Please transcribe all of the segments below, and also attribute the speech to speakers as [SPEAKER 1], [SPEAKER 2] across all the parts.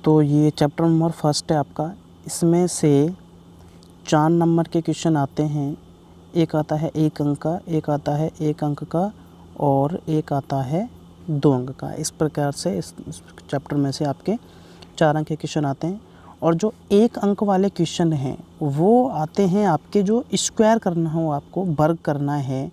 [SPEAKER 1] तो ये chapter number first है आपका। इसमें से 4 नंबर के क्वेश्चन आते हैं। एक आता है 1 अंक का, एक आता है 1 अंक का और एक आता है 2 अंक का। इस प्रकार से इस चैप्टर में से आपके 4 अंक के क्वेश्चन आते हैं। और जो 1 अंक वाले क्वेश्चन हैं वो आते हैं आपके, जो स्क्वायर करना हो, आपको वर्ग करना है,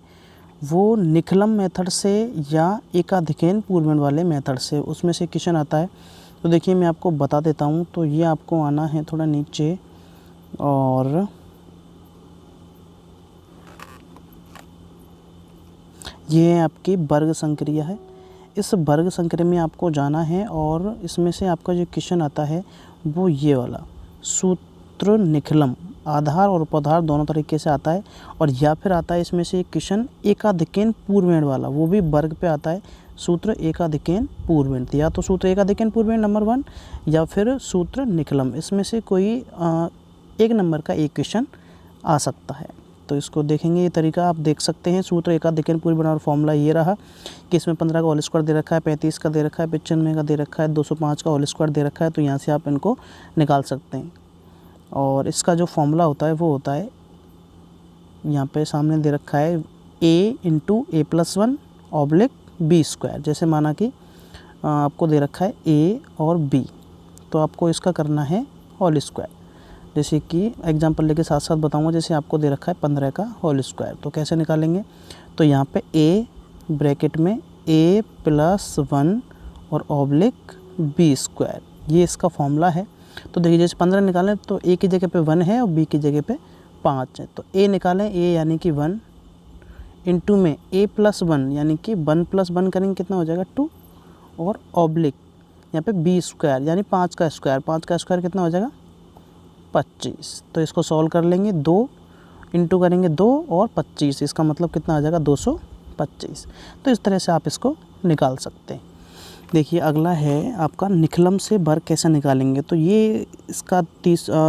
[SPEAKER 1] वो निखलम मेथड से या एकाधिकेन पूर्वण वाले मेथड से, उसमें से क्वेश्चन आता है। तो देखिए मैं आपको बता देता हूँ। तो ये आपको आना है थोड़ा नीचे और ये आपकी वर्ग संक्रिया है। इस वर्ग संक्रिया में आपको जाना है और इसमें से आपका जो क्वेश्चन आता है वो ये वाला सूत्र निखलम, आधार और उपधार दोनों तरीके से आता है। और या फिर आता है इसमें से एक क्वेश्चन एकाधिकेन पूर्वेण वाला, वो भी वर्ग पे आता है, सूत्र एकाधिकेन पूर्वेण। या तो सूत्र एकाधिकेन पूर्वेण नंबर 1 या फिर सूत्र निखलम, इसमें से कोई 1 नंबर का एक क्वेश्चन आ सकता है। तो इसको देखेंगे, ये तरीका आप देख सकते हैं। सूत्र एकाधिकेन पूर्वेण और फॉर्मूला ये रहा कि इसमें 15 का होल स्क्वायर दे रखा है, 35 का दे रखा है, 95 का दे रखा है, 205 का होल स्क्वायर दे रखा है। तो यहाँ से आप इनको निकाल सकते हैं। और इसका जो फॉर्मूला होता है वो होता है, यहाँ पे सामने दे रखा है a into a+1 oblique b square. जैसे माना कि आपको दे रखा है a और b, तो आपको इसका करना है होल स्क्वायर। जैसे कि एग्जांपल लेके साथ साथ बताऊंगा। जैसे आपको दे रखा है 15 का होल स्क्वायर, तो कैसे निकालेंगे। तो यहाँ पे a ब्रैकेट में a+1 और ऑब्लिक b स्क्वायर, ये इसका फॉर्मूला है। तो देखिए जैसे 15 निकालें तो a की जगह पे 1 है और b की जगह पे 5 है। तो a निकालें, a यानी कि 1 इंटू में a+1 यानी कि 1 + 1 करेंगे कितना हो जाएगा 2, और ऑब्लिक यहाँ पे b स्क्वायर यानी 5 का स्क्वायर, 5 का स्क्वायर कितना हो जाएगा 25। तो इसको सॉल्व कर लेंगे, 2 इंटू करेंगे 2 और 25, इसका मतलब कितना आ जाएगा 225। तो इस तरह से आप इसको निकाल सकते हैं। देखिए अगला है आपका निखलम से वर्ग कैसे निकालेंगे। तो ये इसका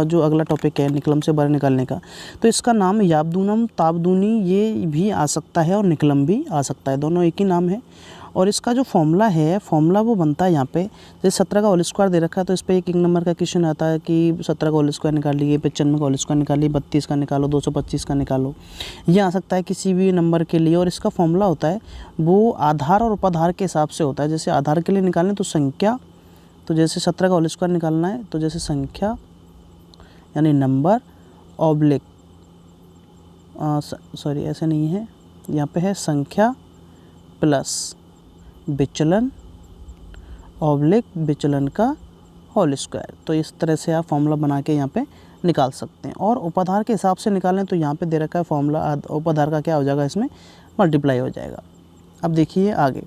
[SPEAKER 1] जो अगला टॉपिक है निखलम से वर्ग निकालने का, तो इसका नाम याबदूनम ताबदूनी ये भी आ सकता है और निखलम भी आ सकता है, दोनों एक ही नाम है। और इसका जो फॉर्मूला है, फॉर्मूला वो बनता है यहाँ पे, जैसे 17 का होल स्क्वायर दे रखा है तो इस पर एक नंबर का क्वेश्चन आता है कि 17 का होल स्क्वायर निकालिए, 95 का होल स्क्वायर निकालिए, 32 का निकालो, 225 का निकालो। ये आ सकता है किसी भी नंबर के लिए। और इसका फॉर्मूला होता है वो आधार और उपाधार के हिसाब से होता है। जैसे आधार के लिए निकालें तो संख्या, तो जैसे 17 का होल स्क्वायर निकालना है तो जैसे संख्या यानी नंबर ऑब्लिक, सॉरी ऐसे नहीं है, यहाँ पे है संख्या प्लस विचलन ऑब्लिक विचलन का होल स्क्वायर। तो इस तरह से आप फॉर्मूला बना के यहाँ पे निकाल सकते हैं। और उपाधार के हिसाब से निकालें तो यहाँ पे दे रखा है फॉर्मूला, उपाधार का क्या हो जाएगा, इसमें मल्टीप्लाई हो जाएगा। अब देखिए आगे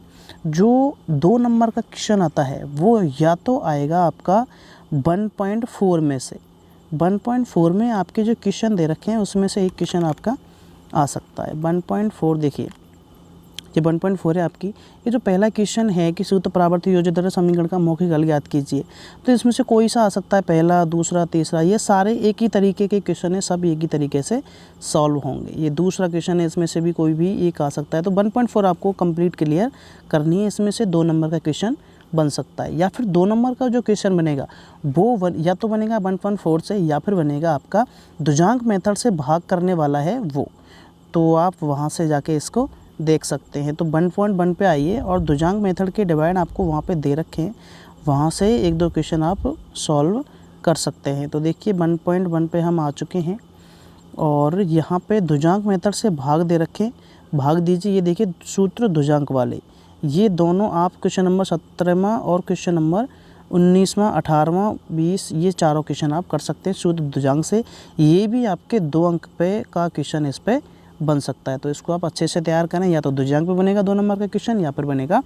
[SPEAKER 1] जो 2 नंबर का क्वेश्चन आता है वो या तो आएगा आपका 1.4 में से, 1.4 में आपके जो क्वेश्चन दे रखे हैं उसमें से एक क्वेश्चन आपका आ सकता है 1.4। देखिए ये 1.4 है आपकी। ये जो पहला क्वेश्चन है कि सूत्र परावर्ती योजक समीकरण का मौखिक हल ज्ञात कीजिए, तो इसमें से कोई सा आ सकता है, पहला, दूसरा, तीसरा, ये सारे एक ही तरीके के क्वेश्चन है, सब एक ही तरीके से सॉल्व होंगे। ये दूसरा क्वेश्चन है, इसमें से भी कोई भी एक आ सकता है। तो 1.4 आपको कंप्लीट क्लियर करनी है। इसमें से 2 नंबर का क्वेश्चन बन सकता है, या फिर 2 नंबर का जो क्वेश्चन बनेगा वो या तो बनेगा 1.4 से, या फिर बनेगा आपका दुजांक मेथड से भाग करने वाला है वो। तो आप वहाँ से जाके इसको देख सकते हैं। तो 1.1 पे आइए और दुजांक मेथड के डिवाइड आपको वहाँ पे दे रखे हैं, वहाँ से 1-2 क्वेश्चन आप सॉल्व कर सकते हैं। तो देखिए 1.1 पे हम आ चुके हैं और यहाँ पे दुजांक मेथड से भाग दे रखे, भाग दीजिए। ये देखिए सूत्र दुजांक वाले, ये दोनों आप क्वेश्चन नंबर 17वां और क्वेश्चन नंबर 19वां, 18वां, 20, ये चारों क्वेश्चन आप कर सकते हैं सूत्र दुजांक से। ये भी आपके 2 अंक पे का क्वेश्चन इस पे बन सकता है। तो इसको आप अच्छे से तैयार करें, या तो दुजांक पे बनेगा 2 नंबर का क्वेश्चन, या फिर बनेगा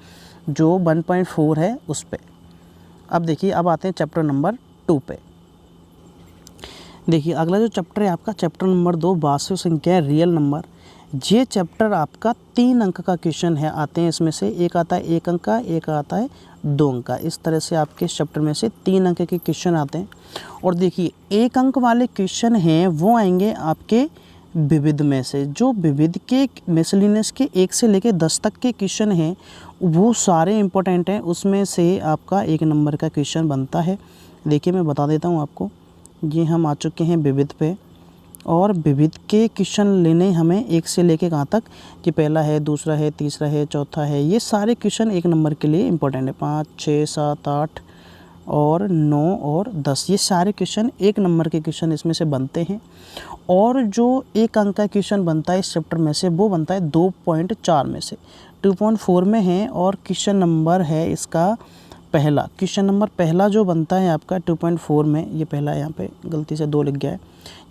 [SPEAKER 1] जो 1.4 है उस पे। अब देखिए अब आते हैं चैप्टर नंबर 2 पे। देखिए अगला जो चैप्टर है आपका चैप्टर नंबर 2 वास्तविक संख्या रियल नंबर। ये चैप्टर आपका 3 अंक का क्वेश्चन है, आते हैं इसमें से एक आता है 1 अंक का, एक आता है 2 अंक का। इस तरह से आपके इस चैप्टर में से 3 अंक के क्वेश्चन आते हैं। और देखिए 1 अंक वाले क्वेश्चन हैं वो आएंगे आपके विविध में से। जो विविध के मिसलिनियस के 1 से लेकर 10 तक के क्वेश्चन हैं वो सारे इम्पोर्टेंट हैं। उसमें से आपका 1 नंबर का क्वेश्चन बनता है। देखिए मैं बता देता हूँ आपको, ये हम आ चुके हैं विविध पे, और विविध के क्वेश्चन लेने हमें 1 से लेके कहाँ तक, कि पहला है, दूसरा है, तीसरा है, चौथा है, ये सारे क्वेश्चन 1 नंबर के लिए इम्पोर्टेंट है। 5, 6, 7, 8 और 9 और 10, ये सारे क्वेश्चन 1 नंबर के क्वेश्चन इसमें से बनते हैं। और जो 1 अंक का क्वेश्चन बनता है इस चैप्टर में से, वो बनता है 2.4 में से, 2.4 में है। और क्वेश्चन नंबर है इसका पहला, क्वेश्चन नंबर पहला जो बनता है आपका 2.4 में, ये पहला यहाँ पे गलती से 2 लिख गया है,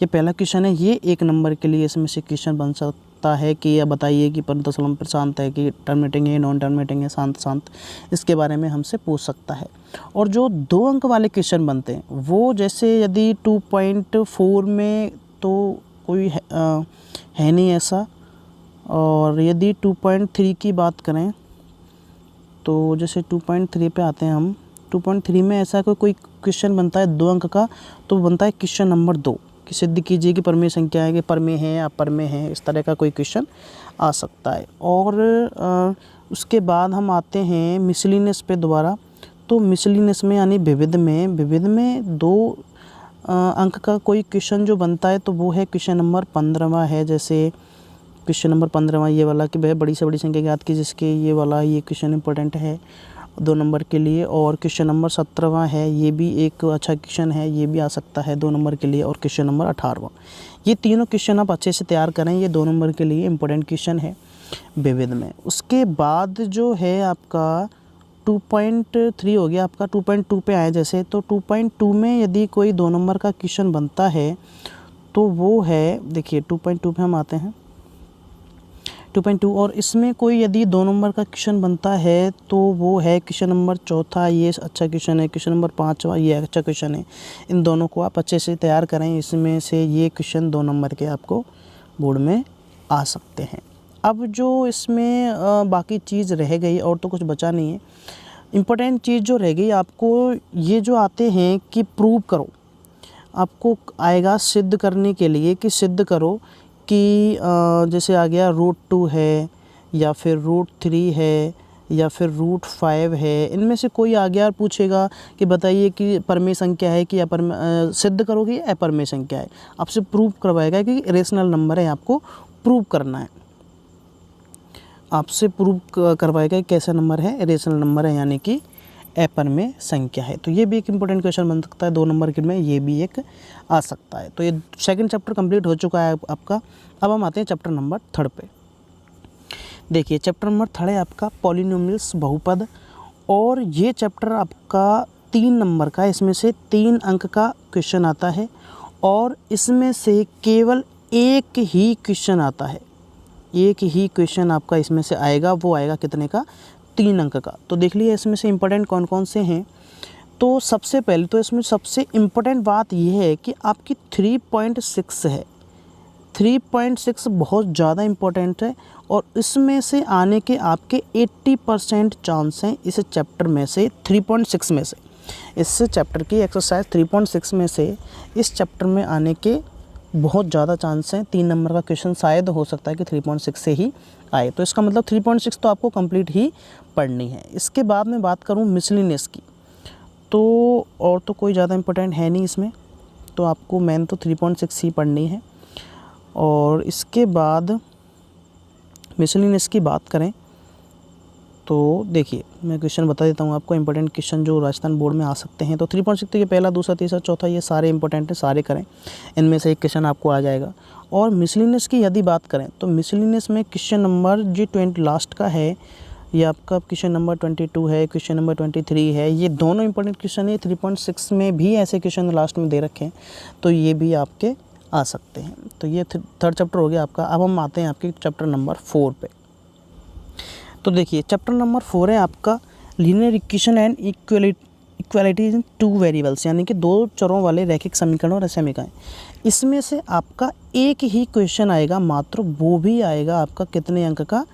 [SPEAKER 1] ये पहला क्वेश्चन है, ये 1 नंबर के लिए इसमें से क्वेश्चन बन सकता है कि यह बताइए कि परतसलम पर शांत है कि टर्मिनेटिंग है, नॉन टर्मिनेटिंग है, शांत शांत, इसके बारे में हमसे पूछ सकता है। और जो 2 अंक वाले क्वेश्चन बनते हैं वो, जैसे यदि 2.4 में तो कोई है नहीं ऐसा, और यदि 2.3 की बात करें तो जैसे 2.3 पे आते हैं हम, 2.3 में ऐसा कोई क्वेश्चन बनता है 2 अंक का, तो बनता है क्वेश्चन नंबर 2 कि सिद्ध कीजिए कि परमेय संख्या है कि परमेय है या परमेय है, इस तरह का कोई क्वेश्चन आ सकता है। और उसके बाद हम आते हैं मिसलिनियस पे दोबारा। तो मिसलिनियस में यानी विविध में 2 अंक का कोई क्वेश्चन जो बनता है तो वो है क्वेश्चन नंबर 15वां है। जैसे क्वेश्चन नंबर 15वां ये वाला कि वह बड़ी से बड़ी संख्या ज्ञात की जिसके, ये क्वेश्चन इंपॉर्टेंट है 2 नंबर के लिए। और क्वेश्चन नंबर 17वां है, ये भी एक अच्छा क्वेश्चन है, ये भी आ सकता है 2 नंबर के लिए। और क्वेश्चन नंबर 18वां, ये तीनों क्वेश्चन आप अच्छे से तैयार करें, ये 2 नंबर के लिए इंपॉर्टेंट क्वेश्चन है विविध में। उसके बाद जो है आपका 2.3 हो गया आपका, 2.2 पे आए जैसे, तो 2.2 में यदि कोई 2 नंबर का क्वेश्चन बनता है तो वो है, देखिए 2.2 पे हम आते हैं 2.2, और इसमें कोई यदि 2 नंबर का क्वेश्चन बनता है तो वो है क्वेश्चन नंबर 4, ये अच्छा क्वेश्चन है। क्वेश्चन नंबर 5वां, ये अच्छा क्वेश्चन है। इन दोनों को आप अच्छे से तैयार करें, इसमें से ये क्वेश्चन 2 नंबर के आपको बोर्ड में आ सकते हैं। अब जो इसमें बाकी चीज़ रह गई और तो कुछ बचा नहीं है। इम्पोर्टेंट चीज़ जो रह गई आपको, ये जो आते हैं कि प्रूव करो, आपको आएगा सिद्ध करने के लिए कि सिद्ध करो कि जैसे आ गया √2 है या फिर √3 है या फिर √5 है, इनमें से कोई आ गया और पूछेगा कि बताइए कि परमेय संख्या है कि सिद्ध करो कि अपरमेय संख्या है। आपसे प्रूव करवाएगा कि रेशनल नंबर है, आपको प्रूव करना है, आपसे प्रूव करवाएगा कि कैसा नंबर है, रेशनल नंबर है यानी कि अपरमेय संख्या है। तो ये भी एक इम्पोर्टेंट क्वेश्चन बन सकता है 2 नंबर के में, ये भी एक आ सकता है। तो ये 2nd चैप्टर कंप्लीट हो चुका है आपका। अब हम आते हैं चैप्टर नंबर 3 पे। देखिए चैप्टर नंबर 3 है आपका पॉलिनोमियल्स, बहुपद, और ये चैप्टर आपका 3 नंबर का, इसमें से 3 अंक का क्वेश्चन आता है और इसमें से केवल एक ही क्वेश्चन आता है, एक ही क्वेश्चन आपका इसमें से आएगा, वो आएगा कितने का, 3 अंक का। तो देख लीजिए इसमें से इम्पोर्टेंट कौन कौन से हैं। तो सबसे पहले तो इसमें सबसे इम्पोर्टेंट बात यह है कि आपकी 3.6 है, 3.6 बहुत ज़्यादा इम्पोर्टेंट है, और इसमें से आने के आपके 80% चांस हैं इस चैप्टर में से, 3.6 में से, इस चैप्टर की एक्सरसाइज 3.6 में से इस चैप्टर में आने के बहुत ज़्यादा चांस हैं। 3 नंबर का क्वेश्चन शायद हो सकता है कि 3.6 से ही आए, तो इसका मतलब 3.6 तो आपको कंप्लीट ही पढ़नी है। इसके बाद में बात करूं मिसलिनियस की, तो और तो कोई ज़्यादा इम्पोर्टेंट है नहीं इसमें, तो आपको मेन तो 3.6 ही पढ़नी है। और इसके बाद मिसलिनियस की बात करें तो देखिए मैं क्वेश्चन बता देता हूँ आपको, इंपॉर्टेंट क्वेश्चन जो राजस्थान बोर्ड में आ सकते हैं। तो 3.6 तो ये पहला, दूसरा, तीसरा, चौथा, ये सारे इंपॉर्टेंट हैं, सारे करें, इनमें से एक क्वेश्चन आपको आ जाएगा। और मिसलिनियस की यदि बात करें तो मिसलिनियस में क्वेश्चन नंबर जो 20 लास्ट का है, ये आपका क्वेश्चन नंबर 22 है, क्वेश्चन नंबर 23 है, ये दोनों इंपॉर्टेंट क्वेश्चन है। 3.6 में भी ऐसे क्वेश्चन लास्ट में दे रखे हैं, तो ये भी आपके आ सकते हैं। तो ये 3rd चैप्टर हो गया आपका। अब हम आते हैं आपके चैप्टर नंबर 4 पे। तो देखिए चैप्टर नंबर 4 है आपका linear equation and equality in 2 variables, यानी कि 2 चरों वाले रैखिक समीकरण और असमीकरण। इसमें से आपका एक ही क्वेश्चन आएगा मात्र, वो भी आएगा आपका कितने अंक का,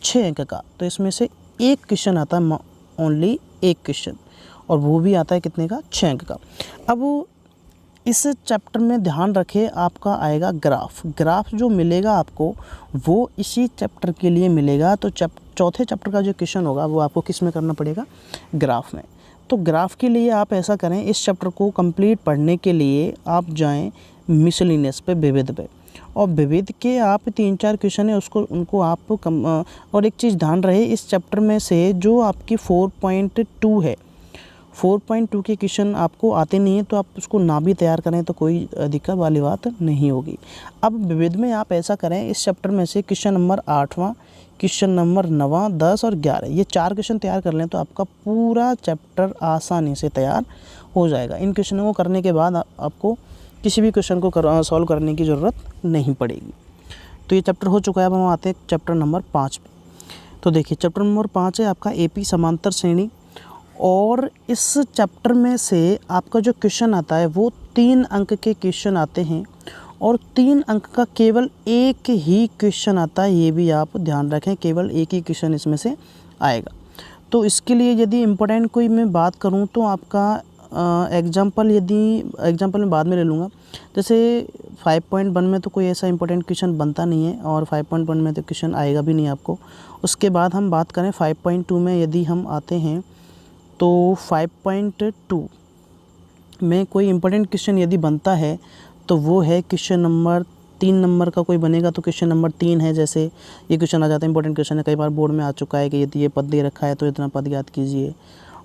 [SPEAKER 1] 6 अंक का। तो इसमें से एक क्वेश्चन आता है, ओनली एक क्वेश्चन, और वो भी आता है कितने का, 6 अंक का। अब इस चैप्टर में ध्यान रखें, आपका आएगा ग्राफ जो मिलेगा आपको वो इसी चैप्टर के लिए मिलेगा। तो चौथे चैप्टर का जो क्वेश्चन होगा वो आपको किस में करना पड़ेगा, ग्राफ में। तो ग्राफ के लिए आप ऐसा करें, इस चैप्टर को कंप्लीट पढ़ने के लिए आप जाएं मिसलिनियस पे, विविध पे, और विविध के आप 3-4 क्वेश्चन है उनको आप और एक चीज़ ध्यान रहे, इस चैप्टर में से जो आपकी 4.2 है, 4.2 के क्वेश्चन आपको आते नहीं हैं तो आप उसको ना भी तैयार करें तो कोई दिक्कत वाली बात नहीं होगी। अब विविध में आप ऐसा करें, इस चैप्टर में से क्वेश्चन नंबर 8वां, क्वेश्चन नंबर 9वां, 10 और 11 ये 4 क्वेश्चन तैयार कर लें तो आपका पूरा चैप्टर आसानी से तैयार हो जाएगा। इन क्वेश्चनों को करने के बाद आपको किसी भी क्वेश्चन को सॉल्व करने की ज़रूरत नहीं पड़ेगी। तो ये चैप्टर हो चुका है। अब हम आते हैं चैप्टर नंबर 5 पे। तो देखिए चैप्टर नंबर 5 है आपका एपी समांतर श्रेणी, और इस चैप्टर में से आपका जो क्वेश्चन आता है वो 3 अंक के क्वेश्चन आते हैं, और 3 अंक का केवल एक ही क्वेश्चन आता है, ये भी आप ध्यान रखें, केवल एक ही क्वेश्चन इसमें से आएगा। तो इसके लिए यदि इम्पोर्टेंट कोई मैं बात करूं तो आपका एग्जाम्पल मैं बाद में ले लूँगा। जैसे 5.1 में तो कोई ऐसा इंपॉर्टेंट क्वेश्चन बनता नहीं है, और 5.1 में तो क्वेश्चन आएगा भी नहीं आपको। उसके बाद हम बात करें 5.2 में, यदि हम आते हैं तो 5.2 में कोई इंपॉर्टेंट क्वेश्चन यदि बनता है तो वो है क्वेश्चन नंबर 3 नंबर का कोई बनेगा, तो क्वेश्चन नंबर 3 है। जैसे ये क्वेश्चन आ जाता है, इंपॉर्टेंट क्वेश्चन है, कई बार बोर्ड में आ चुका है कि यदि ये पद दे रखा है तो इतना पद याद कीजिए।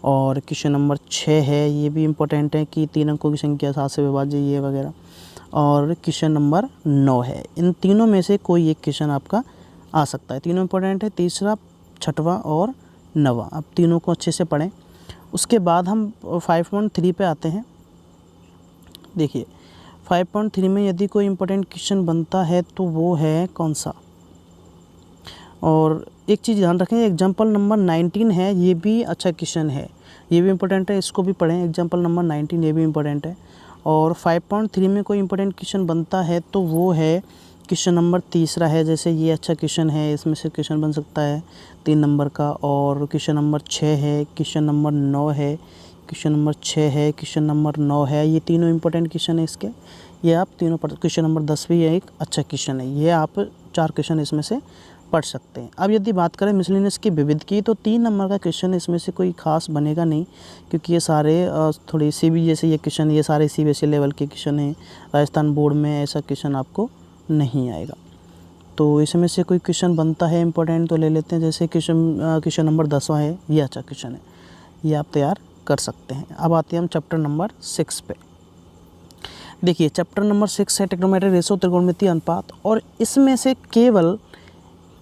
[SPEAKER 1] और क्वेश्चन नंबर 6 है, ये भी इम्पोर्टेंट है कि 3 अंकों की संख्या 7 से विभाज्य, ये वगैरह। और क्वेश्चन नंबर 9 है। इन तीनों में से कोई एक क्वेश्चन आपका आ सकता है, तीनों इम्पोर्टेंट है, तीसरा, छठवां और 9वां। अब तीनों को अच्छे से पढ़ें। उसके बाद हम 5.3 पे आते हैं। देखिए 5.3 में यदि कोई इम्पोर्टेंट क्वेश्चन बनता है तो वो है कौन सा, और एक चीज़ ध्यान रखें, एग्जाम्पल नंबर 19 है, ये भी अच्छा क्वेश्चन है, ये भी इम्पोर्टेंट है, इसको भी पढ़ें। एग्जाम्पल नंबर 19 ये भी इम्पोर्टेंट है। और 5.3 में कोई इम्पोर्टेंट क्वेश्चन बनता है तो वो है क्वेश्चन नंबर 3 है। जैसे ये अच्छा क्वेश्चन है, इसमें से क्वेश्चन बन सकता है 3 नंबर का। और क्वेश्चन नंबर 6 है, क्वेश्चन नंबर 9 है, क्वेश्चन नंबर 6 है, क्वेश्चन नंबर 9 है, ये तीनों इंपॉर्टेंट क्वेश्चन है इसके, ये आप तीनों पढ़। क्वेश्चन नंबर 10 भी एक अच्छा क्वेश्चन है, ये आप 4 क्वेश्चन इसमें से पढ़ सकते हैं। अब यदि बात करें मिसलिनियस की विविध की, तो 3 नंबर का क्वेश्चन इसमें से कोई खास बनेगा नहीं, क्योंकि ये सारे थोड़ी सीबीएसई जैसे ये क्वेश्चन, ये सारे सीबीएसई लेवल के क्वेश्चन हैं। राजस्थान बोर्ड में ऐसा क्वेश्चन आपको नहीं आएगा। तो इसमें से कोई क्वेश्चन बनता है इंपॉर्टेंट तो ले लेते हैं। जैसे क्वेश्चन नंबर 10वां है, ये अच्छा क्वेश्चन है, ये आप तैयार कर सकते हैं। अब आते हैं हम चैप्टर नंबर 6 पे। देखिए चैप्टर नंबर 6 है ट्रिग्नोमेट्री रेशो, त्रिकोणमितीय अनुपात, और इसमें से केवल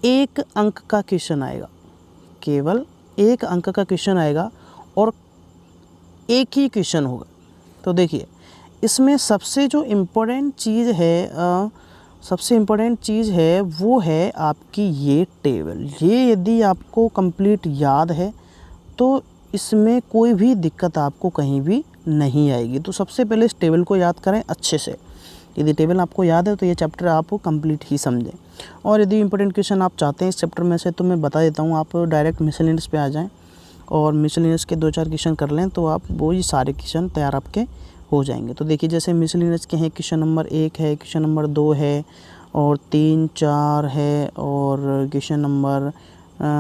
[SPEAKER 1] 1 अंक का क्वेश्चन आएगा, केवल 1 अंक का क्वेश्चन आएगा और एक ही क्वेश्चन होगा। तो देखिए इसमें सबसे जो इम्पोर्टेंट चीज़ है वो है आपकी ये टेबल। ये यदि आपको कंप्लीट याद है तो इसमें कोई भी दिक्कत आपको कहीं भी नहीं आएगी। तो सबसे पहले इस टेबल को याद करें अच्छे से। यदि टेबल आपको याद है तो ये चैप्टर आप कंप्लीट ही समझें। और यदि इंपॉर्टेंट क्वेश्चन आप चाहते हैं इस चैप्टर में से तो मैं बता देता हूँ, आप डायरेक्ट मिसलिनियस पे आ जाएं और मिसलिनियस के 2-4 क्वेश्चन कर लें तो आप वो ही सारे क्वेश्चन तैयार आपके हो जाएंगे। तो देखिए जैसे मिसलिनियस के हैं, क्वेश्चन नंबर 1 है, क्वेश्चन नंबर 2 है, और 3, 4 है, और क्वेश्चन नंबर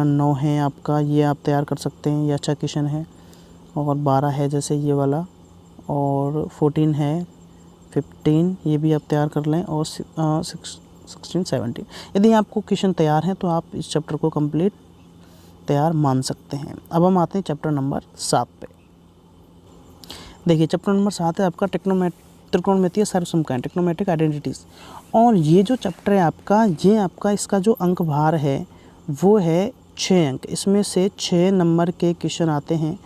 [SPEAKER 1] 9 है आपका, ये आप तैयार कर सकते हैं, ये अच्छा क्वेश्चन है। और 12 है जैसे ये वाला, और 14 है, 15 ये भी आप तैयार कर लें, और 16, 17 यदि आपको क्वेश्चन तैयार हैं तो आप इस चैप्टर को कंप्लीट तैयार मान सकते हैं। अब हम आते हैं चैप्टर नंबर 7 पे। देखिए चैप्टर नंबर 7 है आपका त्रिकोणमितीय सर्वसमकायन, ट्रिग्नोमेट्रिक आइडेंटिटीज़। और ये जो चैप्टर है आपका, ये आपका इसका जो अंक भार है वो है 6 अंक। इसमें से 6 नंबर के क्वेश्चन आते हैं।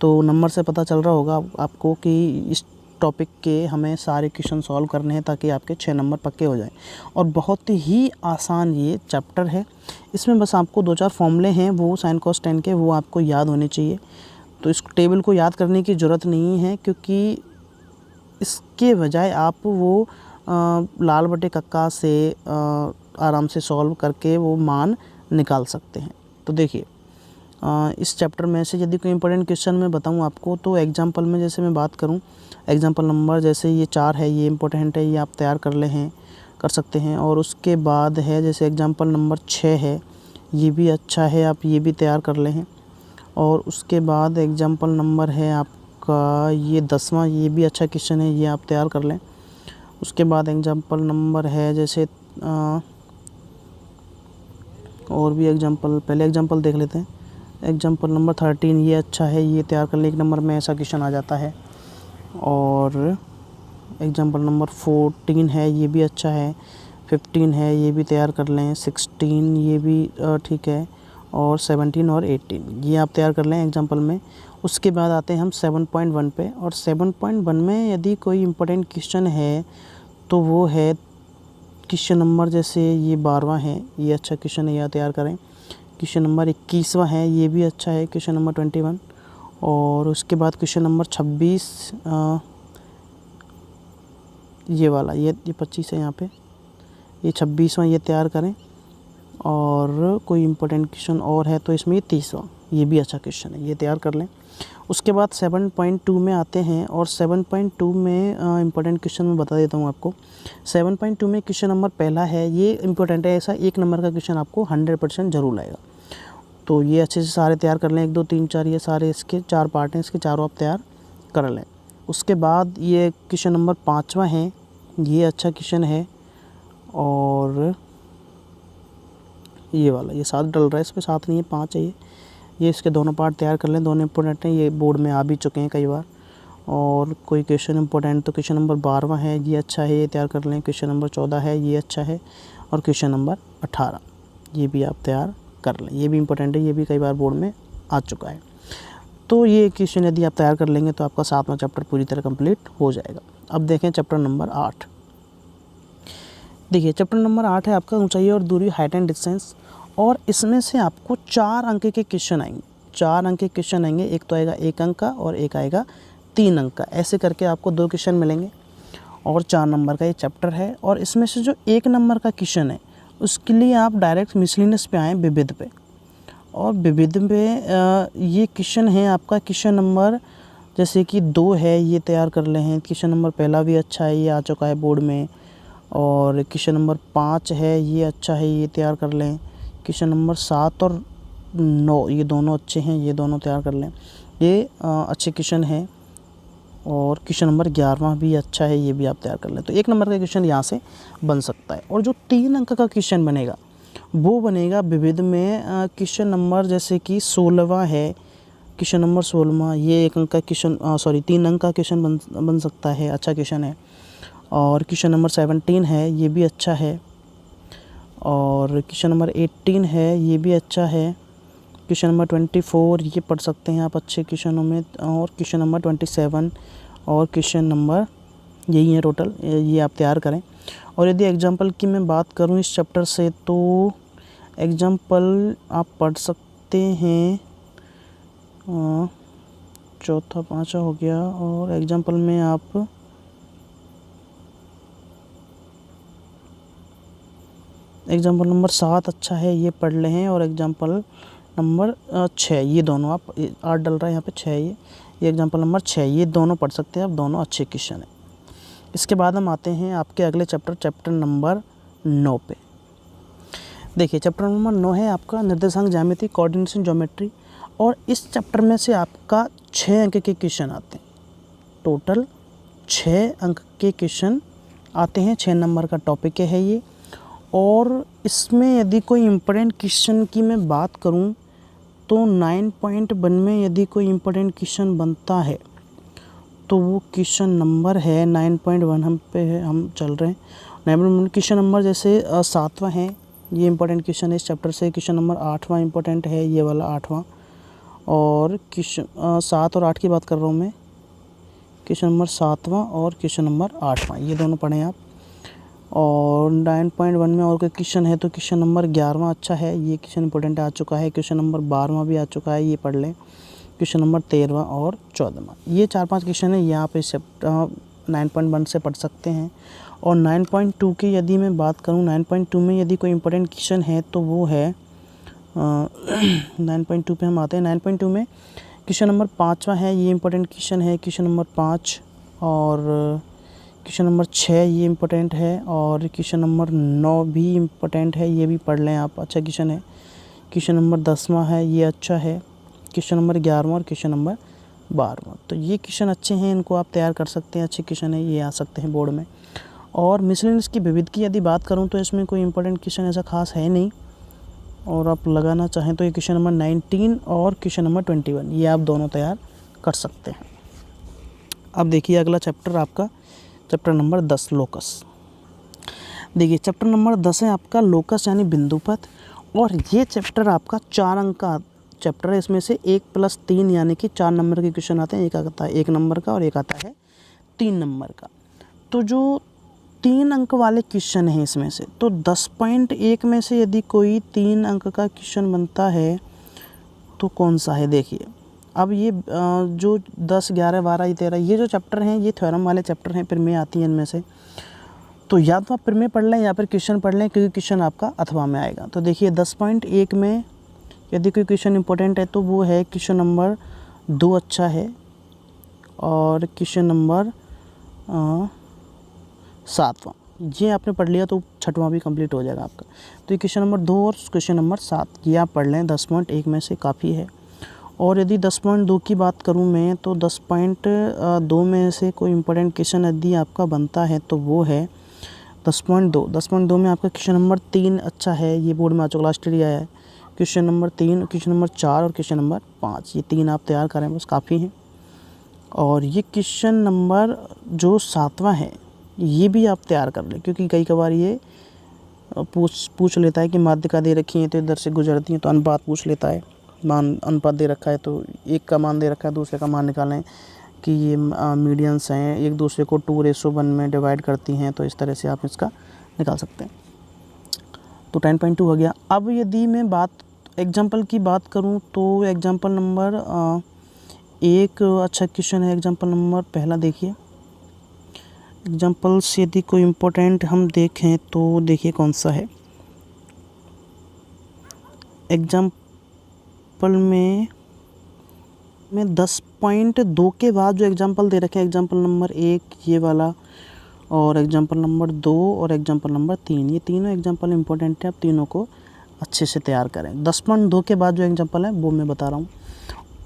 [SPEAKER 1] तो नंबर से पता चल रहा होगा आपको कि इस टॉपिक के हमें सारे क्वेश्चन सॉल्व करने हैं ताकि आपके 6 नंबर पक्के हो जाएं। और बहुत ही आसान ये चैप्टर है। इसमें बस आपको 2-4 फॉर्मूले हैं, वो साइन कॉस टेन के, वो आपको याद होने चाहिए। तो इस टेबल को याद करने की ज़रूरत नहीं है, क्योंकि इसके बजाय आप वो लाल बटे कक्का से आराम से सॉल्व करके वो मान निकाल सकते हैं। तो देखिए इस चैप्टर में से यदि कोई इंपॉर्टेंट क्वेश्चन मैं बताऊं आपको, तो एग्जांपल में जैसे मैं बात करूं, एग्जांपल नंबर जैसे ये 4 है, ये इंपॉर्टेंट है, ये आप तैयार कर सकते हैं। और उसके बाद है जैसे एग्जांपल नंबर 6 है, ये भी अच्छा है, आप ये भी तैयार कर लें। और उसके बाद एग्जाम्पल नंबर है आपका ये 10वां, ये भी अच्छा क्वेश्चन है, ये आप तैयार कर लें। उसके बाद एग्जाम्पल नंबर है जैसे और भी एग्जाम्पल, पहले एग्जाम्पल देख लेते हैं। एग्जाम्पल नंबर 13 ये अच्छा है, ये तैयार कर लें, 1 नंबर में ऐसा क्वेश्चन आ जाता है। और एग्जाम्पल नंबर 14 है, ये भी अच्छा है। 15 है, ये भी तैयार कर लें। 16 ये भी ठीक है। और 17 और 18 ये आप तैयार कर लें एग्जाम्पल में। उसके बाद आते हैं हम 7.1 पे, और 7.1 में यदि कोई इम्पोर्टेंट क्वेश्चन है तो वो है क्वेश्चन नंबर जैसे ये 12वां है, ये अच्छा क्वेश्चन है, यह तैयार करें। क्वेश्चन नंबर 21वां है, ये भी अच्छा है, क्वेश्चन नंबर 21। और उसके बाद क्वेश्चन नंबर 26 ये वाला, ये 25 है यहाँ पे, ये 26वां ये तैयार करें। और कोई इम्पोर्टेंट क्वेश्चन और है तो इसमें ये 30वां, ये भी अच्छा क्वेश्चन है, ये तैयार कर लें। उसके बाद 7.2 में आते हैं, और 7.2 में इम्पोर्टेंट क्वेश्चन मैं बता देता हूँ आपको। 7.2 में क्वेश्चन नंबर पहला है, ये इम्पोर्टेंट है, ऐसा 1 नंबर का क्वेश्चन आपको 100% ज़रूर आएगा। तो ये अच्छे से सारे तैयार कर लें, 1 2 3 4 ये सारे इसके 4 पार्ट हैं, इसके चारों आप तैयार कर लें। उसके बाद ये क्वेश्चन नंबर 5वां है, ये अच्छा क्वेश्चन है। और ये वाला, ये 7 डल रहा है, इस पर 7 नहीं है, 5 है ये इसके दोनों पार्ट तैयार कर लें, दोनों इंपॉर्टेंट हैं, ये बोर्ड में आ भी चुके हैं कई बार। और कोई क्वेश्चन इंपॉर्टेंट तो क्वेश्चन नंबर 12वां है, ये अच्छा है, ये तैयार कर लें। क्वेश्चन नंबर 14 है, ये अच्छा है। और क्वेश्चन नंबर 18 ये भी आप तैयार कर लें, ये भी इंपॉर्टेंट है, ये भी कई बार बोर्ड में आ चुका है। तो ये क्वेश्चन यदि आप तैयार कर लेंगे तो आपका 7वां चैप्टर पूरी तरह कंप्लीट हो जाएगा। अब देखें चैप्टर नंबर 8। देखिए चैप्टर नंबर 8 है आपका ऊंचाई और दूरी, हाइट एंड डिस्टेंस। और इसमें से आपको 4 अंक के क्वेश्चन आएंगे, 4 अंक के क्वेश्चन आएंगे। एक तो आएगा 1 अंक का और एक आएगा 3 अंक का, ऐसे करके आपको 2 क्वेश्चन मिलेंगे। और 4 नंबर का ये चैप्टर है। और इसमें से जो 1 नंबर का क्वेश्चन है उसके लिए आप डायरेक्ट मिसलिनियस पे आएँ, विविध पे। और विविध में ये क्वेश्चन है आपका क्वेश्चन नंबर जैसे कि 2 है, ये तैयार कर ले हैं। क्वेश्चन नंबर पहला भी अच्छा है, ये आ चुका है बोर्ड में। और क्वेश्चन नंबर 5 है, ये अच्छा है, ये तैयार कर लें। क्वेश्चन नंबर 7 और 9 ये दोनों अच्छे हैं, ये दोनों तैयार कर लें, ये अच्छे क्वेश्चन हैं। और क्वेश्चन नंबर 11वां भी अच्छा है, ये भी आप तैयार कर लें। तो 1 नंबर का क्वेश्चन यहाँ से बन सकता है। और जो 3 अंक का क्वेश्चन बनेगा वो बनेगा विविध में। क्वेश्चन नंबर जैसे कि 16वां है, क्वेश्चन नंबर 16वां, ये 1 अंक का क्वेश्चन 3 अंक का क्वेश्चन बन सकता है, अच्छा क्वेश्चन है। और क्वेश्चन नंबर 17 है, ये भी अच्छा है। और क्वेश्चन नंबर 18 है, ये भी अच्छा है। क्वेश्चन नंबर 24 ये पढ़ सकते हैं आप अच्छे क्वेश्चनों में। और क्वेश्चन नंबर 27 और क्वेश्चन नंबर यही है टोटल, ये आप तैयार करें। और यदि एग्जाम्पल की मैं बात करूं इस चैप्टर से तो एग्जाम्पल आप पढ़ सकते हैं, चौथा 5वां हो गया। और एग्जाम्पल में आप एग्जाम्पल नंबर 7 अच्छा है, ये पढ़ ले हैं। और एग्जाम्पल नंबर 6 ये दोनों आप 8 डल रहा है यहाँ पे 6 ये एग्जाम्पल नंबर 6 ये दोनों पढ़ सकते हैं आप, दोनों अच्छे क्वेश्चन हैं। इसके बाद हम आते हैं आपके अगले चैप्टर नंबर 9 पे। देखिए चैप्टर नंबर 9 है आपका निर्देशांक ज्यामिति, कोऑर्डिनेशन ज्योमेट्री। और इस चैप्टर में से आपका 6 अंक के क्वेश्चन आते हैं, टोटल 6 अंक के क्वेश्चन आते हैं, 6 नंबर का टॉपिक है ये। और इसमें यदि कोई इम्पोर्टेंट क्वेश्चन की मैं बात करूं तो 9.1 में यदि कोई इम्पोर्टेंट क्वेश्चन बनता है तो वो क्वेश्चन नंबर है 9.1 हम चल रहे हैं। 9.1 क्वेश्चन नंबर जैसे 7वां है, ये इम्पोर्टेंट क्वेश्चन है इस चैप्टर से। क्वेश्चन नंबर 8वां इम्पोर्टेंट है, ये वाला 8वां। और क्वेश्चन 7 और 8 की बात कर रहा हूँ मैं, क्वेश्चन नंबर 7वां और क्वेश्चन नंबर 8वां ये दोनों पढ़ें आप। और 9.1 में और कोई क्वेश्चन है तो क्वेश्चन नंबर 11वां अच्छा है, ये क्वेश्चन इंपॉर्टेंट आ चुका है। क्वेश्चन नंबर 12वां भी आ चुका है, ये पढ़ लें। क्वेश्चन नंबर 13वां और 14वां ये 4-5 क्वेश्चन है, यहाँ पे 9.1 से पढ़ सकते हैं। और 9.2 की यदि मैं बात करूँ, 9.2 में यदि कोई इम्पोर्टेंट क्वेश्चन है तो वो है 9.2 पे हम आते हैं। 9.2 में क्वेश्चन नंबर 5वां है, ये इम्पोर्टेंट क्वेश्चन है, क्वेश्चन नंबर 5। और क्वेश्चन नंबर 6 ये इम्पोर्टेंट है। और क्वेश्चन नंबर 9 भी इम्पोर्टेंट है, ये भी पढ़ लें आप, अच्छा क्वेश्चन है। क्वेश्चन नंबर 10वां है, ये अच्छा है। क्वेश्चन नंबर 11वां और क्वेश्चन नंबर 12वां। तो ये क्वेश्चन अच्छे हैं, इनको आप तैयार कर सकते हैं, अच्छे क्वेश्चन है, ये आ सकते हैं बोर्ड में। और मिसलेनियस की विविध की यदि बात करूँ तो इसमें कोई इंपॉर्टेंट क्वेश्चन ऐसा खास है नहीं, और आप लगाना चाहें तो ये क्वेश्चन नंबर 19 और क्वेश्चन नंबर 21 ये आप दोनों तैयार कर सकते हैं। अब देखिए अगला चैप्टर आपका चैप्टर नंबर 10 लोकस। देखिए चैप्टर नंबर 10 है आपका लोकस यानी बिंदुपथ, और ये चैप्टर आपका 4 अंक का चैप्टर है। इसमें से 1+3 यानी कि 4 नंबर के क्वेश्चन आते हैं, एक आता है 1 नंबर का और एक आता है 3 नंबर का। तो जो 3 अंक वाले क्वेश्चन हैं इसमें से, तो 10.1 में से यदि कोई 3 अंक का क्वेश्चन बनता है तो कौन सा है। देखिए अब ये जो 10, 11, 12, 13 ये जो चैप्टर हैं ये थ्योरम वाले चैप्टर हैं, प्रमेय आती हैं इनमें से। तो या तो आप प्रमेय पढ़ लें या फिर क्वेश्चन पढ़ लें, क्योंकि क्वेश्चन आपका अथवा में आएगा। तो देखिए 10.1 में यदि कोई क्वेश्चन इंपॉर्टेंट है तो वो है क्वेश्चन नंबर 2 अच्छा है, और क्वेश्चन नंबर 7वां ये आपने पढ़ लिया तो 6वां भी कंप्लीट हो जाएगा आपका। तो ये क्वेश्चन नंबर 2 और क्वेश्चन नंबर 7 ये आप पढ़ लें, 10.1 में से काफ़ी है। और यदि 10.2 की बात करूं मैं तो 10.2 में से कोई इंपॉर्टेंट क्वेश्चन यदि आपका बनता है तो वो है 10.2 में आपका क्वेश्चन नंबर 3 अच्छा है, ये बोर्ड में आ चुका, लास्ट ईयर आया है। क्वेश्चन नंबर 3, क्वेश्चन नंबर 4 और क्वेश्चन नंबर 5 ये 3 आप तैयार करें बस काफ़ी हैं। और ये क्वेश्चन नंबर जो 7वां है ये भी आप तैयार कर लें, क्योंकि कई बार ये पूछ लेता है कि माध्यिका दे रखी है तो इधर से गुजरती हैं तो अनुपात पूछ लेता है। मान अनुपात दे रखा है तो एक का मान दे रखा है, दूसरे का मान निकालें कि ये मीडियंस हैं, एक दूसरे को 2:1 में डिवाइड करती हैं, तो इस तरह से आप इसका निकाल सकते हैं। तो 10.2 हो गया। अब यदि मैं एग्जाम्पल की बात करूं तो एग्जाम्पल नंबर एक अच्छा क्वेश्चन है। एग्जाम्पल नंबर पहला देखिए, एग्जाम्पल से यदि कोई इम्पोर्टेंट हम देखें तो देखिए कौन सा है। एग्जाम्पल में 10.2 के बाद जो एग्जाम्पल दे रखे हैं, एग्जाम्पल नंबर 1 ये वाला, और एग्जाम्पल नंबर 2 और एग्जाम्पल नंबर 3 ये तीनों एग्जाम्पल इंपॉर्टेंट है, आप तीनों को अच्छे से तैयार करें। 10.2 के बाद जो एग्जाम्पल है वो मैं बता रहा हूँ।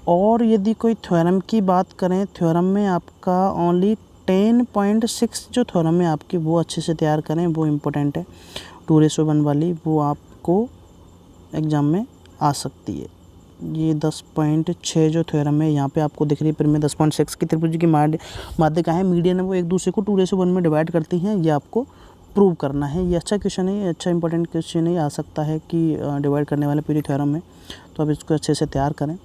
[SPEAKER 1] और यदि कोई थ्योरम की बात करें, थ्योरम में आपका ओनली 10.6 जो थ्योरम है आपकी वो अच्छे से तैयार करें, वो इम्पोर्टेंट है। 2:1 वाली वो आपको एग्ज़ाम में आ सकती है। ये 10.6 जो थ्योरम है यहाँ पे आपको दिख रही है, प्रमेय 10.6 की त्रिभुज की माध्यिका है, मीडियन है, वो एक दूसरे को 2:1 में डिवाइड करती हैं, ये आपको प्रूव करना है। ये अच्छा क्वेश्चन है, ये अच्छा इंपॉर्टेंट क्वेश्चन है, आ सकता है कि डिवाइड करने वाले पूरी थ्योरम में, तो आप इसको अच्छे से तैयार करें।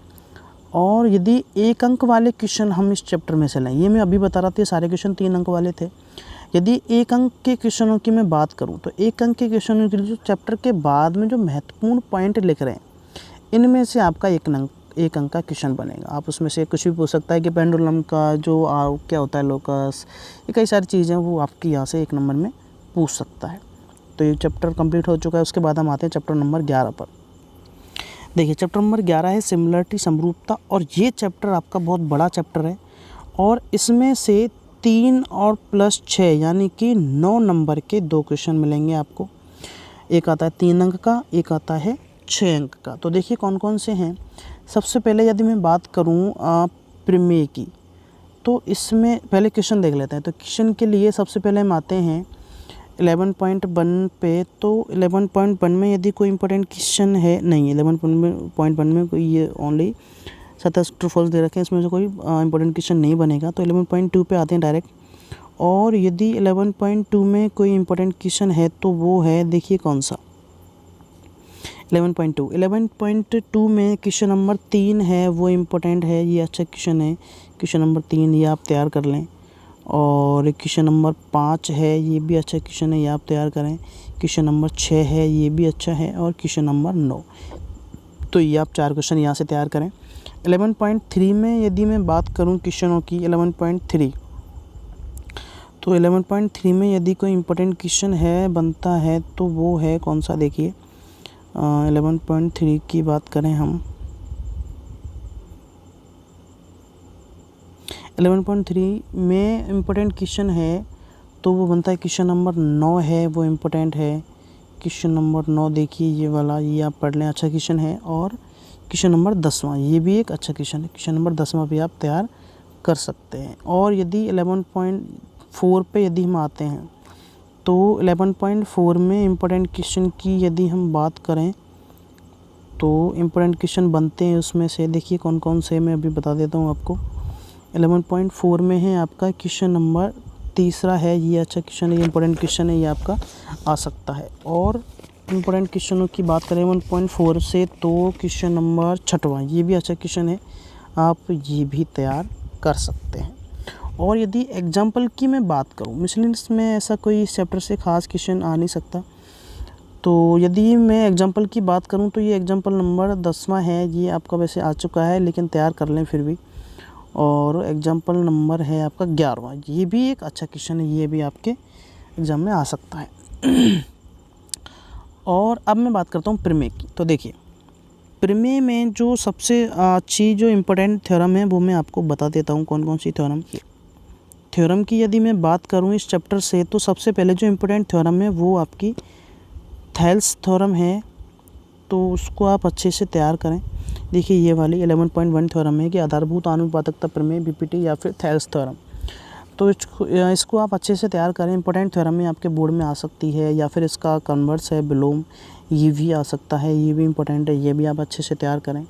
[SPEAKER 1] और यदि 1 अंक वाले क्वेश्चन हम इस चैप्टर में से लें, ये मैं अभी बता रहा था, सारे क्वेश्चन 3 अंक वाले थे। यदि 1 अंक के क्वेश्चनों की मैं बात करूं तो 1 अंक के क्वेश्चनों के लिए जो चैप्टर के बाद में जो महत्वपूर्ण पॉइंट लिख रहे हैं, इनमें से आपका 1 अंक का क्वेश्चन बनेगा। आप उसमें से कुछ भी पूछ सकता है कि पेंडुलम का जो क्या होता है, लोकस, ये कई सारी चीज़ें वो आपकी यहाँ से 1 नंबर में पूछ सकता है। तो ये चैप्टर कंप्लीट हो चुका है। उसके बाद हम आते हैं चैप्टर नंबर 11 पर। देखिए चैप्टर नंबर 11 है सिमिलरिटी, समरूपता, और ये चैप्टर आपका बहुत बड़ा चैप्टर है, और इसमें से 3 और +6 यानी कि 9 नंबर के 2 क्वेश्चन मिलेंगे आपको। एक आता है 3 अंक का, एक आता है 6 अंक का। तो देखिए कौन कौन से हैं। सबसे पहले यदि मैं बात करूं प्रमेय की, तो इसमें पहले क्वेश्चन देख लेते हैं। तो क्वेश्चन के लिए सबसे पहले हम आते हैं 11.1 पे। तो 11.1 में यदि कोई इंपॉर्टेंट क्वेश्चन है, नहीं 11.1 में कोई, ये ओनली 27 ट्रू फॉल्स दे रखे हैं, इसमें से कोई इंपॉर्टेंट क्वेश्चन नहीं बनेगा। तो 11.2 पे आते हैं डायरेक्ट। और यदि 11.2 में कोई इंपॉर्टेंट क्वेश्चन है तो वो है, देखिए कौन सा, 11.2 में क्वेश्चन नंबर 3 है, वो इम्पोर्टेंट है, ये अच्छा क्वेश्चन है। क्वेश्चन नंबर 3 ये आप तैयार कर लें। और क्वेश्चन नंबर 5 है, ये भी अच्छा क्वेश्चन है, ये आप तैयार करें। क्वेश्चन नंबर 6 है, ये भी अच्छा है। और क्वेश्चन नंबर 9, तो ये आप 4 क्वेश्चन यहाँ से तैयार करें। 11.3 में यदि मैं बात करूँ क्वेश्चनों की, 11.3, तो 11.3 में यदि कोई इम्पोर्टेंट क्वेश्चन है, बनता है, तो वो है कौन सा, देखिए 11.3 की बात करें हम, 11.3 में इम्पोर्टेंट क्वेश्चन है तो वो बनता है क्वेश्चन नंबर 9 है, वो इम्पोर्टेंट है। क्वेश्चन नंबर 9 देखिए ये वाला, ये आप पढ़ लें, अच्छा क्वेश्चन है। और क्वेश्चन नंबर 10वां, ये भी एक अच्छा क्वेश्चन है। क्वेश्चन नंबर 10वां भी आप तैयार कर सकते हैं। और यदि 11.4 पे यदि हम आते हैं तो 11.4 में इम्पोर्टेंट क्वेश्चन की यदि हम बात करें तो इम्पोर्टेंट क्वेश्चन बनते हैं उसमें से, देखिए कौन कौन से मैं अभी बता देता हूँ आपको। 11.4 में है आपका क्वेश्चन नंबर 3 है, ये अच्छा क्वेश्चन है, ये इम्पोर्टेंट क्वेश्चन है, ये आपका आ सकता है। और इम्पोर्टेंट क्वेश्चनों की बात करें 1.4 से तो क्वेश्चन नंबर 6वां, ये भी अच्छा क्वेश्चन है, आप ये भी तैयार कर सकते हैं। और यदि एग्जाम्पल की मैं बात करूँ, मिसलेनियस में ऐसा कोई इस चैप्टर से ख़ास क्वेश्चन आ नहीं सकता, तो यदि मैं एग्जाम्पल की बात करूं तो ये एग्जाम्पल नंबर 10वां है, ये आपका वैसे आ चुका है लेकिन तैयार कर लें फिर भी। और एग्जाम्पल नंबर है आपका 11वां, ये भी एक अच्छा क्वेश्चन है, ये भी आपके एग्ज़ाम में आ सकता है। और अब मैं बात करता हूँ प्रमेय की। तो देखिए प्रमेय में जो सबसे अच्छी जो इम्पोर्टेंट थ्योरम है वो मैं आपको बता देता हूँ कौन कौन सी थ्योरम की यदि मैं बात करूँ इस चैप्टर से, तो सबसे पहले जो इम्पोर्टेंट थ्योरम है वो आपकी थेल्स थ्योरम है, तो उसको आप अच्छे से तैयार करें। देखिए ये वाली 11.1 थ्योरम है कि आधारभूत आनुपातिकता प्रमेय, बीपीटी या फिर थेल्स थ्योरम, तो इसको आप अच्छे से तैयार करें। इंपॉर्टेंट थ्योरम में आपके बोर्ड में आ सकती है, या फिर इसका कन्वर्स है विलोम, ये भी आ सकता है, ये भी इम्पोर्टेंट है, ये भी आप अच्छे से तैयार करें।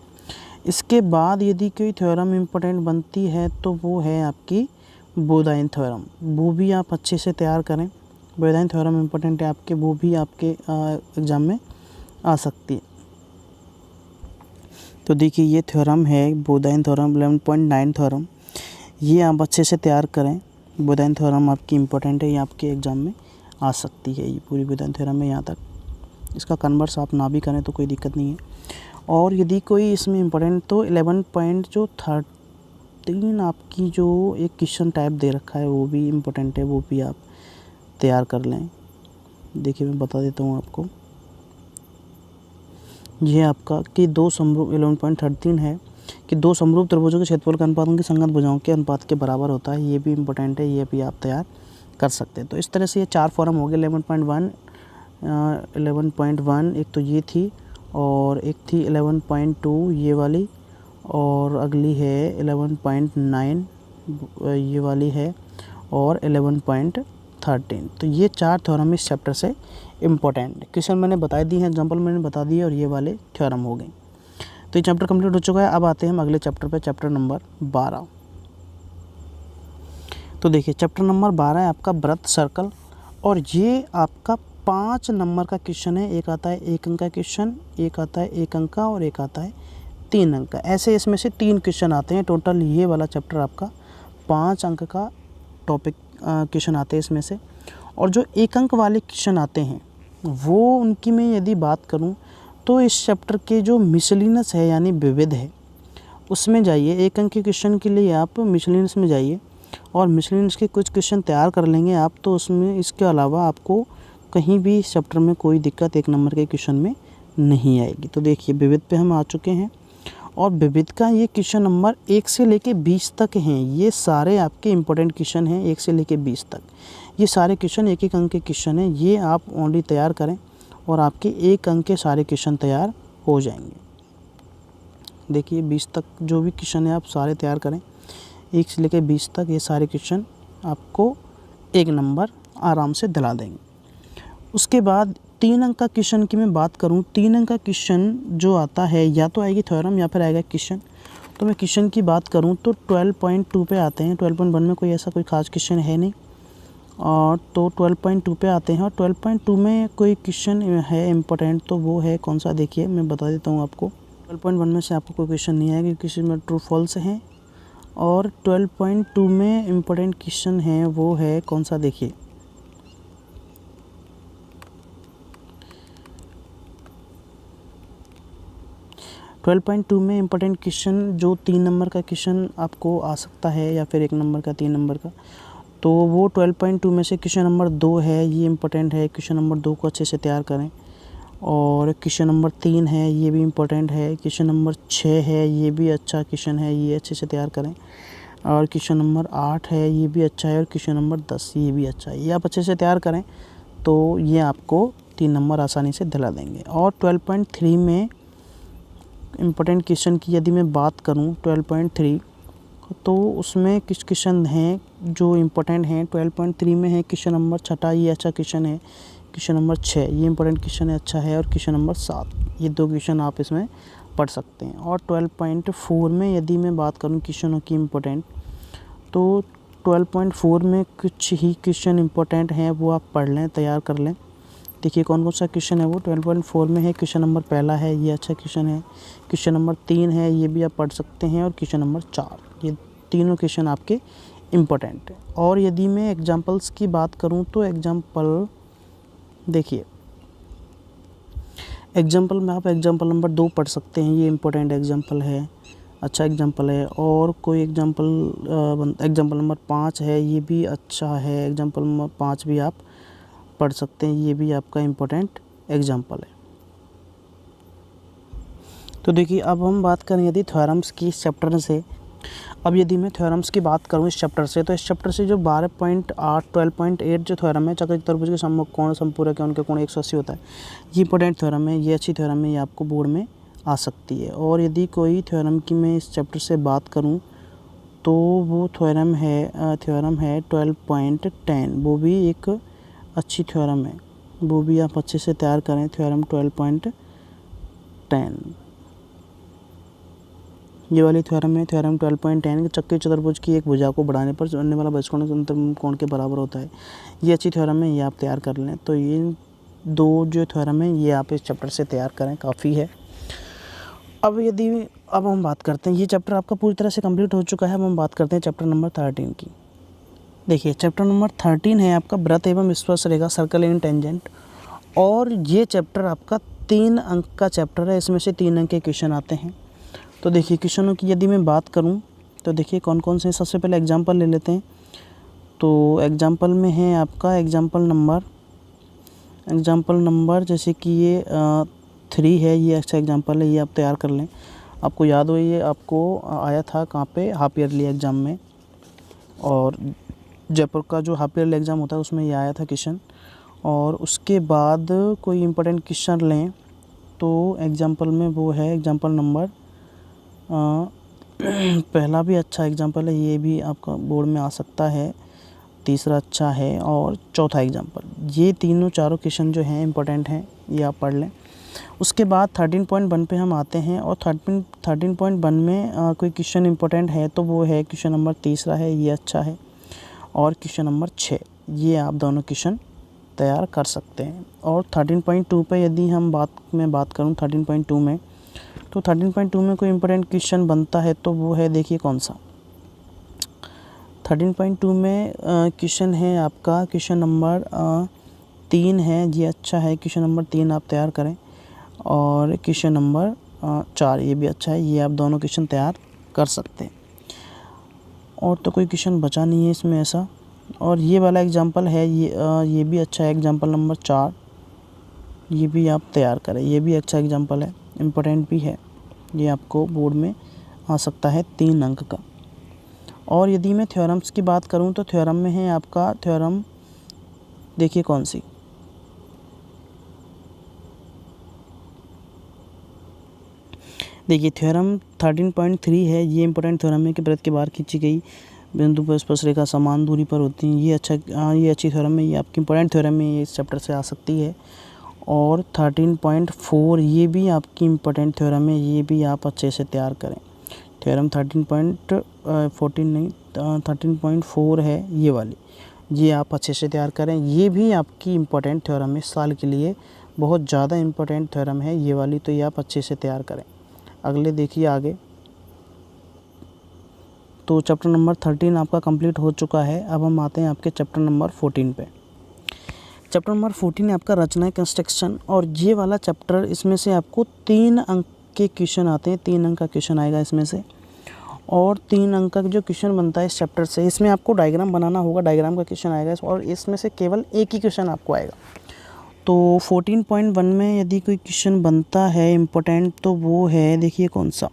[SPEAKER 1] इसके बाद यदि कोई थ्योरम इम्पोर्टेंट बनती है तो वो है आपकी बोधायन थ्योरम, वो भी आप अच्छे से तैयार करें। बोधायन थ्योरम इम्पोर्टेंट है आपके, वो भी आपके एग्ज़ाम में आ सकती है। तो देखिए ये थ्योरम है बोधायन थ्योरम 11.9 थ्योरम, ये आप अच्छे से तैयार करें। बोधायन थ्योरम आपकी इम्पोर्टेंट है, ये आपके एग्ज़ाम में आ सकती है, ये पूरी बोधायन थ्योरम है यहाँ तक। इसका कन्वर्स आप ना भी करें तो कोई दिक्कत नहीं है। और यदि कोई इसमें इम्पोर्टेंट तो 11.13 आपकी जो एक क्वेश्चन टाइप दे रखा है वो भी इम्पोर्टेंट है, वो भी आप तैयार कर लें। देखिए मैं बता देता हूँ आपको, यह आपका कि 2 समरूप 11.13 है कि 2 समरूप त्रिभुजों के क्षेत्रफल का अनुपात उनकी संगत भुजाओं के अनुपात के बराबर होता है, ये भी इम्पोर्टेंट है, ये भी आप तैयार कर सकते हैं। तो इस तरह से ये 4 फॉर्म हो गए 11.1 एक तो ये थी, और एक थी 11.2 ये वाली, और अगली है 11.9 ये वाली है, और 11.13। तो ये 4 थ्योरम इस चैप्टर से इम्पोर्टेंट क्वेश्चन मैंने बता दिए हैं, एग्जाम्पल मैंने बता दिए, और ये वाले थ्योरम हो गए। तो ये चैप्टर कंप्लीट हो चुका है। अब आते हैं हम अगले चैप्टर पे, चैप्टर नंबर 12। तो देखिए चैप्टर नंबर 12 है आपका वृत्त सर्कल, और ये आपका 5 नंबर का क्वेश्चन है। एक आता है 1 अंक का क्वेश्चन, एक आता है 1 अंक का, और एक आता है 3 अंक का। ऐसे इसमें से 3 क्वेश्चन आते हैं टोटल। ये वाला चैप्टर आपका 5 अंक का टॉपिक क्वेश्चन आते हैं इसमें से। और जो 1 अंक वाले क्वेश्चन आते हैं वो उनकी मैं यदि बात करूं तो इस चैप्टर के जो मिसलिनस है यानी विविध है उसमें जाइए। 1 अंक के क्वेश्चन के लिए आप मिसलिनस में जाइए और मिसलिनस के कुछ क्वेश्चन तैयार कर लेंगे आप, तो उसमें इसके अलावा आपको कहीं भी इस चैप्टर में कोई दिक्कत 1 नंबर के क्वेश्चन में नहीं आएगी। तो देखिए विविध पे हम आ चुके हैं, और विविध का ये क्वेश्चन नंबर 1 से लेके 20 तक हैं। ये सारे आपके इम्पोर्टेंट क्वेश्चन हैं 1 से लेके 20 तक। ये सारे क्वेश्चन 1-1 अंक के क्वेश्चन हैं, ये आप ओनली तैयार करें और आपके 1 अंक के सारे क्वेश्चन तैयार हो जाएंगे। देखिए 20 तक जो भी क्वेश्चन है आप सारे तैयार करें, 1 से लेके 20 तक ये सारे क्वेश्चन आपको 1 नंबर आराम से दिला देंगे। उसके बाद 3 अंक का क्वेश्चन की मैं बात करूं, 3 अंक का क्वेश्चन जो आता है या तो आएगी थ्योरम या फिर आएगा क्वेश्चन। तो मैं क्वेश्चन की बात करूं तो 12.2 पे आते हैं। 12.1 में कोई ऐसा कोई खास क्वेश्चन है नहीं, और तो 12.2 पे आते हैं। और 12.2 में कोई क्वेश्चन है इम्पोर्टेंट, तो वो है कौन सा, देखिए मैं बता देता हूँ आपको। 12.1 में से आपको कोई क्वेश्चन नहीं आएगा क्योंकि इसमें ट्रू फॉल्स हैं। और 12.2 में इम्पोर्टेंट क्वेश्चन है वो है कौन सा, देखिए 12.2 में इम्पोर्टेंट क्वेश्चन जो 3 नंबर का क्वेश्चन आपको आ सकता है या फिर 1 नंबर का 3 नंबर का, तो वो 12.2 में से क्वेश्चन नंबर 2 है, ये इम्पोर्टेंट है। क्वेश्चन नंबर 2 को अच्छे से तैयार करें। और क्वेश्चन नंबर 3 है, ये भी इम्पोर्टेंट है। क्वेश्चन नंबर 6 है, ये भी अच्छा क्वेश्चन है, ये अच्छे से तैयार करें। और क्वेश्चन नंबर 8 है, ये भी अच्छा है। और क्वेश्चन नंबर 10 ये भी अच्छा है। ये आप अच्छे से तैयार करें तो ये आपको 3 नंबर आसानी से दिला देंगे। और 12.3 में इम्पोर्टेंट क्वेश्चन की यदि मैं बात करूं 12.3, तो उसमें कुछ क्वेश्चन हैं जो इम्पोर्टेंट हैं। 12.3 में है क्वेश्चन नंबर 6, ये अच्छा क्वेश्चन है। क्वेश्चन नंबर 6 ये इम्पोर्टेंट क्वेश्चन है, अच्छा है। और क्वेश्चन नंबर 7, ये 2 क्वेश्चन आप इसमें पढ़ सकते हैं। और 12.4 में यदि मैं बात करूं क्वेश्चनों की इम्पोर्टेंट, तो 12.4 में कुछ ही क्वेश्चन इम्पोर्टेंट हैं, वो आप पढ़ लें, तैयार कर लें। देखिए कौन कौन सा क्वेश्चन है वो 12.4 में है। क्वेश्चन नंबर 1 है, ये अच्छा क्वेश्चन है। क्वेश्चन नंबर 3 है, ये भी आप पढ़ सकते हैं। और क्वेश्चन नंबर 4, ये तीनों क्वेश्चन आपके इम्पोर्टेंट है। और यदि मैं एग्जांपल्स की बात करूं तो एग्जांपल देखिए, एग्जांपल में आप एग्जांपल नंबर 2 पढ़ सकते हैं, ये इम्पोर्टेंट एग्जांपल है, अच्छा एग्जांपल है। और कोई एग्जांपल नंबर 5 है, ये भी अच्छा है। एग्जांपल नंबर 5 भी आप पढ़ सकते हैं, ये भी आपका इम्पोर्टेंट एग्जांपल है। तो देखिए अब हम बात करें यदि थ्योरम्स की इस चैप्टर से। अब यदि मैं थ्योरम्स की बात करूं इस चैप्टर से, तो इस चैप्टर से जो 12.8 12.8 जो थ्योरम है, चक्र चतुर्भुज के सम्मुख कोण समपूरक है, उनके कोण 180 होता है, ये इंपॉर्टेंट थ्योरम है, ये अच्छी थ्योरम है, ये आपको बोर्ड में आ सकती है। और यदि कोई थ्योरम की मैं इस चैप्टर से बात करूं, तो वो थ्योरम है 12.10, वो भी एक अच्छी थ्योरम है, वो भी आप अच्छे से तैयार करें। थ्योरम 12.10 ये वाली थ्योरम है। थ्योरम 12.10 चक्रीय चतुर्भुज की एक भुजा को बढ़ाने पर बनने वाला बहिष्कोण अंतर कोण के बराबर होता है, ये अच्छी थ्योरम है, ये आप तैयार कर लें। तो ये 2 जो थ्योरम है ये आप इस चैप्टर से तैयार करें, काफ़ी है। अब हम बात करते हैं, ये चैप्टर आपका पूरी तरह से कंप्लीट हो चुका है। अब हम बात करते हैं चैप्टर नंबर 13 की। देखिए चैप्टर नंबर 13 है आपका वृत्त एवं स्पर्श रेखा, सर्कल एंड टेंजेंट। और ये चैप्टर आपका 3 अंक का चैप्टर है, इसमें से 3 अंक के क्वेश्चन आते हैं। तो देखिए क्वेश्चनों की यदि मैं बात करूं, तो देखिए कौन कौन से। सबसे पहले एग्जांपल ले लेते हैं। तो एग्जांपल में है आपका एग्जांपल नंबर जैसे कि ये 3 है, ये अच्छा एग्जांपल है, ये आप तैयार कर लें। आपको याद हो ये आपको आया था कहाँ पे, हाफ ईयरली एग्ज़ाम में, और जयपुर का जो हाफ ईयरली एग्ज़ाम होता है उसमें ये आया था क्वेश्चन। और उसके बाद कोई इम्पोर्टेंट क्वेश्चन लें तो एग्जांपल में वो है एग्जांपल नंबर पहला भी अच्छा एग्जांपल है, ये भी आपका बोर्ड में आ सकता है। तीसरा अच्छा है, और चौथा एग्जांपल। ये तीनों चारों क्वेश्चन जो हैं इम्पोर्टेंट हैं, ये आप पढ़ लें। उसके बाद 13.1 पे हम आते हैं, और 13.1 में कोई क्वेश्चन इम्पोर्टेंट है तो वो है क्वेश्चन नंबर 3 है, ये अच्छा है। और क्वेश्चन नंबर 6, ये आप दोनों क्वेश्चन तैयार कर सकते हैं। और 13.2 पे यदि हम बात करूँ 13.2 में, तो 13.2 में कोई इम्पोर्टेंट क्वेश्चन बनता है तो वो है, देखिए कौन सा। 13.2 में क्वेश्चन है आपका क्वेश्चन नंबर 3 है, ये अच्छा है। क्वेश्चन नंबर 3 आप तैयार करें। और क्वेश्चन नंबर 4 ये भी अच्छा है, ये आप दोनों क्वेश्चन तैयार कर सकते हैं। और तो कोई क्वेश्चन बचा नहीं है इसमें ऐसा। और ये वाला एग्जांपल है, ये भी अच्छा है, एग्जांपल नंबर 4, ये भी आप तैयार करें, ये भी अच्छा एग्जांपल है, इम्पोर्टेंट भी है, ये आपको बोर्ड में आ सकता है 3 अंक का। और यदि मैं थ्योरम्स की बात करूं, तो थ्योरम में है आपका थ्योरम, देखिए कौन सी। देखिए थ्योरम 13.3 है, ये इम्पोर्टेंट थ्योरम है कि वृत्त के बाहर खींची गई बिंदु पर स्पर्श रेखा समान दूरी पर होती हैं, ये अच्छी थ्योरम है, ये आपकी इम्पोर्टेंट थ्योरम है, ये इस चैप्टर से आ सकती है। और 13.4 ये भी आपकी इम्पोर्टेंट थ्योरम है, ये भी आप अच्छे से तैयार करें। थ्योरम 13.4 है ये वाली, ये आप अच्छे से तैयार करें, ये भी आपकी इम्पोर्टेंट थ्योरम है, इस साल के लिए बहुत ज़्यादा इम्पोर्टेंट थ्योरम है ये वाली, तो ये आप अच्छे से तैयार करें। अगले देखिए आगे, तो चैप्टर नंबर 13 आपका कंप्लीट हो चुका है। अब हम आते हैं आपके चैप्टर नंबर 14 पे। चैप्टर नंबर 14 है आपका रचना कंस्ट्रक्शन। और ये वाला चैप्टर, इसमें से आपको 3 अंक के क्वेश्चन आते हैं, 3 अंक का क्वेश्चन आएगा इसमें से। और 3 अंक का जो क्वेश्चन बनता है इस चैप्टर से, इसमें आपको डायग्राम बनाना होगा, डायग्राम का क्वेश्चन आएगा, और इसमें से केवल एक ही क्वेश्चन आपको आएगा। तो 14.1 में यदि कोई क्वेश्चन बनता है इम्पोर्टेंट, तो वो है, देखिए कौन सा।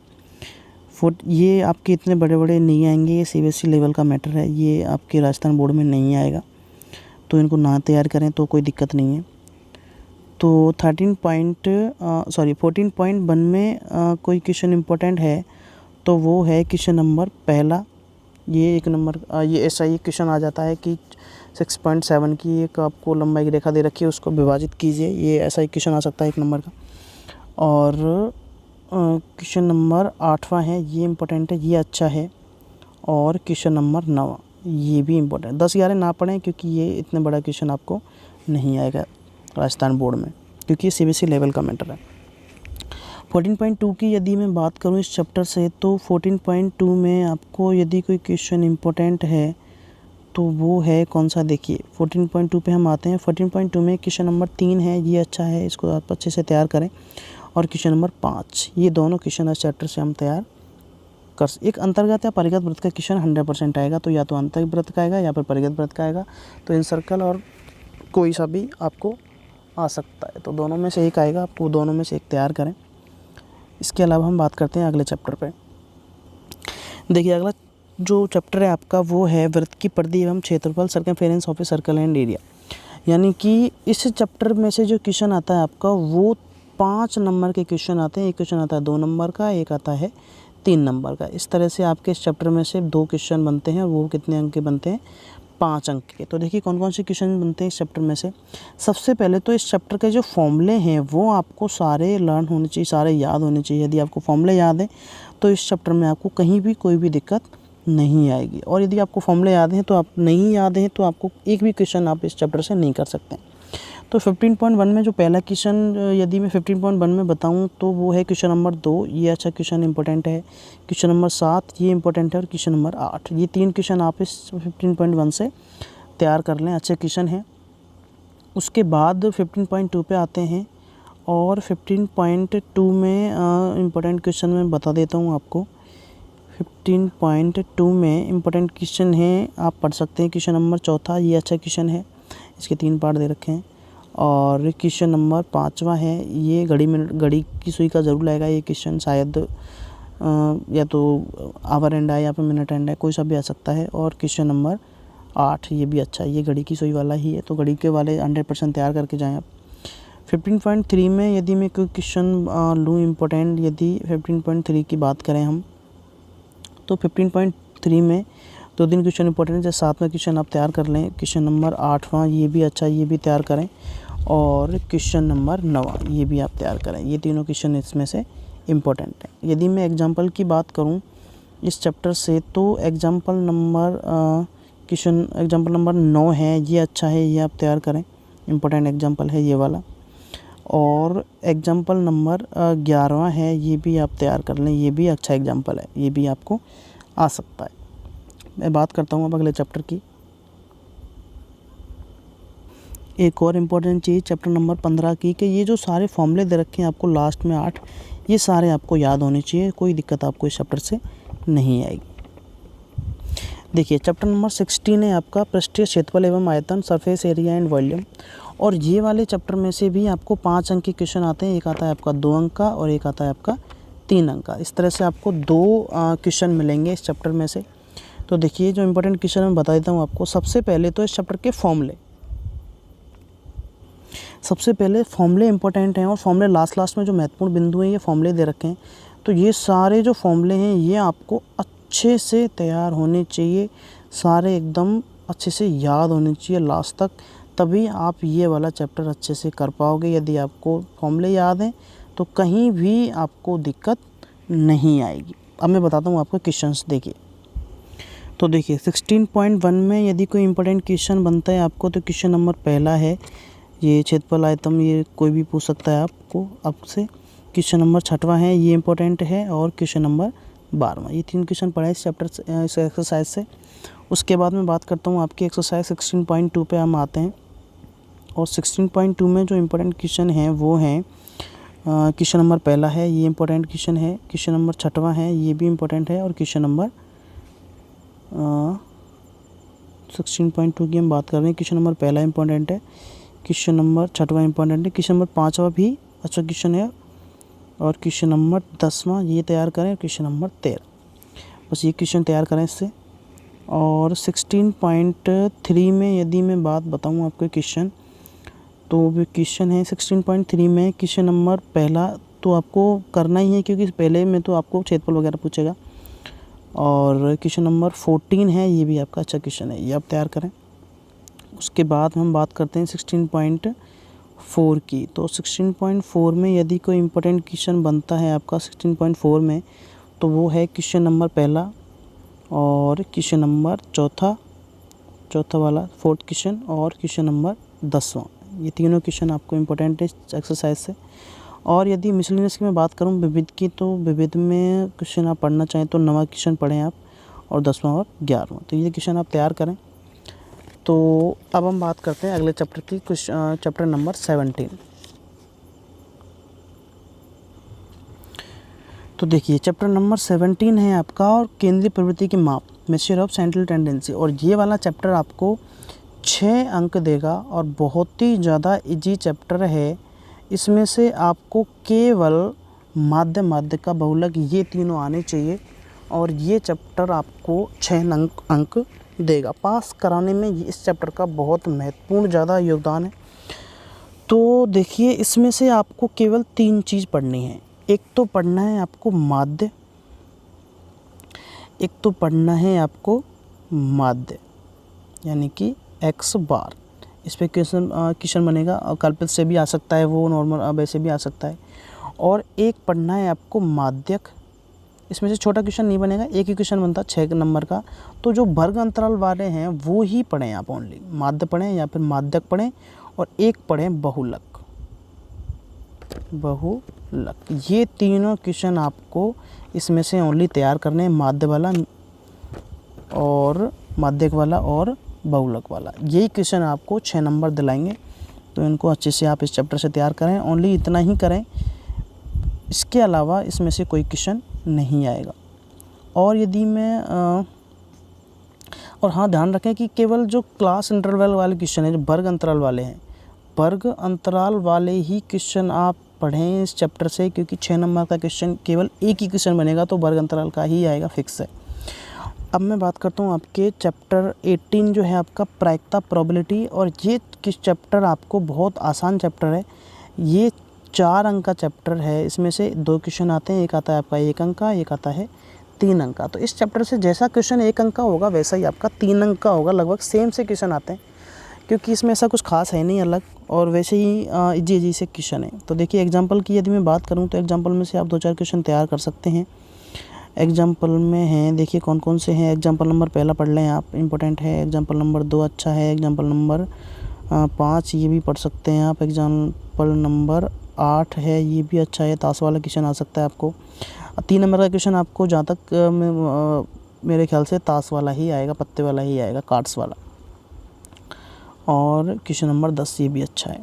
[SPEAKER 1] ये आपके इतने बड़े बड़े नहीं आएंगे, ये CBSE लेवल का मैटर है, ये आपके राजस्थान बोर्ड में नहीं आएगा, तो इनको ना तैयार करें तो कोई दिक्कत नहीं है। तो 14.1 में कोई क्वेश्चन इम्पोर्टेंट है तो वो है क्वेश्चन नंबर पहला। ये एक नंबर ये ऐसा ही क्वेश्चन आ जाता है कि 6.7 की एक आपको लंबाई की रेखा दे रखी है, उसको विभाजित कीजिए। ये ऐसा ही क्वेश्चन आ सकता है 1 नंबर का। और क्वेश्चन नंबर 8वां है, ये इम्पोर्टेंट है, ये अच्छा है। और क्वेश्चन नंबर 9 ये भी इम्पोर्टेंट है। 10-11 ना पढ़ें क्योंकि ये इतना बड़ा क्वेश्चन आपको नहीं आएगा राजस्थान बोर्ड में, क्योंकि ये सीबीएसई लेवल का मैटर है। 14.2 की यदि मैं बात करूं इस चैप्टर से, तो 14.2 में आपको यदि कोई क्वेश्चन इम्पोर्टेंट है तो वो है कौन सा, देखिए 14.2 पे हम आते हैं। 14.2 में क्वेश्चन नंबर 3 है, ये अच्छा है, इसको आप अच्छे से तैयार करें। और क्वेश्चन नंबर 5, ये दोनों क्वेश्चन इस चैप्टर से हम तैयार कर। एक अंतर्गत या परिगत व्रत का क्वेश्चन 100% आएगा, तो या तो अंतर्गत व्रत का आएगा या फिर परिगत व्रत का आएगा। तो इन सर्कल और कोई सा भी आपको आ सकता है, तो दोनों में से एक आएगा, आपको दोनों में से एक तैयार करें। इसके अलावा हम बात करते हैं अगले चैप्टर पे। देखिए अगला जो चैप्टर है आपका वो है वृत्त की परिधि एवं क्षेत्रफल, circumference of a circle and area. यानी कि इस चैप्टर में से जो क्वेश्चन आता है आपका वो 5 नंबर के क्वेश्चन आते हैं। एक क्वेश्चन आता है 2 नंबर का, एक आता है 3 नंबर का। इस तरह से आपके इस चैप्टर में से 2 क्वेश्चन बनते हैं, और वो कितने अंक के बनते हैं, 5 अंक के। तो देखिए कौन कौन से क्वेश्चन बनते हैं इस चैप्टर में से। सबसे पहले तो इस चैप्टर के जो फॉर्मूले हैं वो आपको सारे लर्न होने चाहिए, सारे याद होने चाहिए। यदि आपको फॉर्मूले याद हैं तो इस चैप्टर में आपको कहीं भी कोई भी दिक्कत नहीं आएगी। और यदि आपको फॉर्मूले याद हैं तो आप नहीं याद हैं तो आपको एक भी क्वेश्चन आप इस चैप्टर से नहीं कर सकते। तो 15.1 में जो पहला क्वेश्चन यदि मैं 15.1 में बताऊं तो वो है क्वेश्चन नंबर 2, ये अच्छा क्वेश्चन इंपॉर्टेंट है। क्वेश्चन नंबर 7 ये इंपॉर्टेंट है, और क्वेश्चन नंबर 8 ये 3 क्वेश्चन आप इस 15.1 से तैयार कर लें, अच्छे क्वेश्चन हैं। उसके बाद 15.2 पे आते हैं, और 15.2 में इम्पोर्टेंट क्वेश्चन मैं बता देता हूँ आपको। 15.2 में इम्पोर्टेंट क्वेश्चन है, आप पढ़ सकते हैं। क्वेश्चन नंबर 4 ये अच्छा क्वेश्चन है, इसके 3 पार्ट दे रखे हैं। और क्वेश्चन नंबर 5वां है, ये घड़ी की सुई का ज़रूर लाएगा ये क्वेश्चन, शायद या तो आवर एंड है या फिर मिनट एंड है, कोई सा भी आ सकता है। और क्वेश्चन नंबर 8 ये भी अच्छा है, ये घड़ी की सुई वाला ही है, तो घड़ी के वाले 100% तैयार करके जाएँ आप। 15.3 में यदि मैं कोई क्वेश्चन लूँ इम्पोर्टेंट, यदि 15.3 की बात करें हम, तो 15.3 में 2-3 क्वेश्चन इंपॉर्टेंट है। 7वां क्वेश्चन आप तैयार कर लें। क्वेश्चन नंबर 8वां ये भी अच्छा, ये भी तैयार करें। और क्वेश्चन नंबर 9वां ये भी आप तैयार करें। ये तीनों क्वेश्चन इसमें से इम्पोर्टेंट हैं। यदि मैं एग्जांपल की बात करूं इस चैप्टर से, तो एग्जांपल नंबर 9 है, ये अच्छा है, ये आप तैयार करें, इम्पोर्टेंट एग्जांपल है ये वाला। और एग्जांपल नंबर 11वां है, ये भी आप तैयार कर लें, ये भी अच्छा एग्जांपल है, ये भी आपको आ सकता है। मैं बात करता हूँ अब अगले चैप्टर की। एक और इम्पोर्टेंट चीज़ चैप्टर नंबर 15 की, कि ये जो सारे फॉर्मूले दे रखे हैं आपको लास्ट में 8, ये सारे आपको याद होने चाहिए, कोई दिक्कत आपको इस चैप्टर से नहीं आएगी। देखिए चैप्टर नंबर 16 है आपका पृष्ठीय क्षेत्रफल एवं आयतन, सरफेस एरिया एंड वॉल्यूम। और ये वाले चैप्टर में से भी आपको 5 अंक के क्वेश्चन आते हैं। एक आता है आपका 2 अंक का, और एक आता है आपका 3 अंक का। इस तरह से आपको 2 क्वेश्चन मिलेंगे इस चैप्टर में से। तो देखिए जो इम्पोर्टेंट क्वेश्चन मैं बता देता हूँ आपको। सबसे पहले तो इस चैप्टर के फॉर्मूले, सबसे पहले फॉर्मूले इंपॉर्टेंट हैं, और फॉर्मूले लास्ट में जो महत्वपूर्ण बिंदु हैं ये फॉर्मूले दे रखे हैं। तो ये सारे जो फॉर्मूले हैं ये आपको अच्छे से तैयार होने चाहिए, सारे एकदम अच्छे से याद होने चाहिए लास्ट तक, तभी आप ये वाला चैप्टर अच्छे से कर पाओगे। यदि आपको फॉर्मूले याद हैं तो कहीं भी आपको दिक्कत नहीं आएगी। अब मैं बताता हूँ आपको क्वेश्चंस। देखिए तो देखिए 16.1 में यदि कोई इंपॉर्टेंट क्वेश्चन बनता है आपको, तो क्वेश्चन नंबर पहला है ये क्षेत्रफल आयतन, ये कोई भी पूछ सकता है आपको आपसे। क्वेश्चन नंबर 6वां है, ये इंपॉर्टेंट है। और क्वेश्चन नंबर 12वां, ये 3 क्वेश्चन पढ़े इस चैप्टर से, इस एक्सरसाइज से। उसके बाद मैं बात करता हूँ आपकी एक्सरसाइज 16.2 पे हम आते हैं। और 16.2 में जो इम्पोर्टेंट क्वेश्चन हैं वो हैं क्वेश्चन नंबर पहला है, ये इम्पोर्टेंट क्वेश्चन है। क्वेश्चन नंबर 6वां है, ये भी इम्पोर्टेंट है। और क्वेश्चन नंबर 16.2 की हम बात कर रहे हैं। क्वेश्चन नंबर पहला इम्पोर्टेंट है, क्वेश्चन नंबर 6वां इम्पोर्टेंट है, क्वेश्चन नंबर 5वां भी अच्छा क्वेश्चन है। और क्वेश्चन नंबर 10वां ये तैयार करें। क्वेश्चन नंबर 13, बस ये क्वेश्चन तैयार करें इससे। और 16.3 में यदि मैं बात बताऊं आपको क्वेश्चन, तो भी क्वेश्चन है 16.3 में क्वेश्चन नंबर पहला तो आपको करना ही है, क्योंकि पहले में तो आपको क्षेत्रफल वगैरह पूछेगा। और क्वेश्चन नंबर 14 है, ये भी आपका अच्छा क्वेश्चन है, ये आप तैयार करें। उसके बाद हम बात करते हैं 16.4 की। तो 16.4 में यदि कोई इम्पोर्टेंट क्वेश्चन बनता है आपका 16.4 में, तो वो है क्वेश्चन नंबर पहला और क्वेश्चन नंबर चौथा वाला 4th क्वेश्चन और क्वेश्चन नंबर 10वां। ये तीनों क्वेश्चन आपको इम्पोर्टेंट है एक्सरसाइज से। और यदि मिसलेनियस की मैं बात करूं विविध की, तो विविध में क्वेश्चन आप पढ़ना चाहें तो 9वां क्वेश्चन पढ़ें आप, और 10वां और 11वां। तो ये क्वेश्चन आप तैयार करें। तो अब हम बात करते हैं अगले चैप्टर की, चैप्टर नंबर 17। तो देखिए चैप्टर नंबर 17 है आपका, और केंद्रीय प्रवृत्ति के माप, मेजर ऑफ सेंट्रल टेंडेंसी। और ये वाला चैप्टर आपको 6 अंक देगा और बहुत ही ज़्यादा इजी चैप्टर है। इसमें से आपको केवल माध्य का बहुलक ये तीनों आने चाहिए, और ये चैप्टर आपको 6 अंक देगा। पास कराने में इस चैप्टर का बहुत महत्वपूर्ण ज़्यादा योगदान है। तो देखिए इसमें से आपको केवल 3 चीज़ पढ़नी है। एक तो पढ़ना है आपको माध्य, एक तो पढ़ना है आपको माध्य यानी कि x बार। इस पे क्वेश्चन बनेगा, और कल्पित से भी आ सकता है, वो नॉर्मल वैसे भी आ सकता है। और एक पढ़ना है आपको माध्यक। इसमें से छोटा क्वेश्चन नहीं बनेगा, एक ही क्वेश्चन बनता है 6 नंबर का। तो जो वर्ग अंतराल वाले हैं वो ही पढ़ें आप, ओनली माध्य पढ़ें या फिर माध्यक पढ़ें, और एक पढ़ें बहुलक। ये तीनों क्वेश्चन आपको इसमें से ओनली तैयार करने हैं, माध्य वाला और माध्यक वाला और बहुलक वाला। यही क्वेश्चन आपको 6 नंबर दिलाएंगे। तो इनको अच्छे से आप इस चैप्टर से तैयार करें, ओनली इतना ही करें, इसके अलावा इसमें से कोई क्वेश्चन नहीं आएगा। और यदि मैं और हाँ ध्यान रखें कि केवल जो क्लास इंटरवल वाले क्वेश्चन हैं, जो वर्ग अंतराल वाले हैं, वर्ग अंतराल वाले ही क्वेश्चन आप पढ़ें इस चैप्टर से, क्योंकि 6 नंबर का क्वेश्चन केवल एक ही क्वेश्चन बनेगा, तो वर्ग अंतराल का ही आएगा, फिक्स है। अब मैं बात करता हूँ आपके चैप्टर 18 जो है आपका प्रायिकता प्रोबेबिलिटी। और ये किस चैप्टर आपको बहुत आसान चैप्टर है। ये 4 अंक का चैप्टर है। इसमें से 2 क्वेश्चन आते हैं, एक आता है आपका 1 अंक का, एक आता है 3 अंक का। तो इस चैप्टर से जैसा क्वेश्चन 1 अंक का होगा वैसा ही आपका 3 अंक का होगा, लगभग सेम से क्वेश्चन आते हैं, क्योंकि इसमें ऐसा कुछ खास है नहीं अलग, और वैसे ही इजी से क्वेश्चन है। तो देखिए एग्जाम्पल की यदि मैं बात करूँ तो एग्जाम्पल में से आप 2-4 क्वेश्चन तैयार कर सकते हैं। एग्जाम्पल में हैं, देखिए कौन कौन से हैं। एग्जाम्पल नंबर पहला पढ़ लें आप, इम्पोर्टेंट है। एग्जाम्पल नंबर 2 अच्छा है। एग्जाम्पल नंबर 5 ये भी पढ़ सकते हैं आप। एग्जाम्पल नंबर 8 है, ये भी अच्छा है, ताश वाला क्वेश्चन आ सकता है आपको। 3 नंबर का क्वेश्चन आपको जहाँ तक मेरे ख्याल से ताश वाला ही आएगा, पत्ते वाला ही आएगा, कार्ड्स वाला। और क्वेश्चन नंबर 10 ये भी अच्छा है।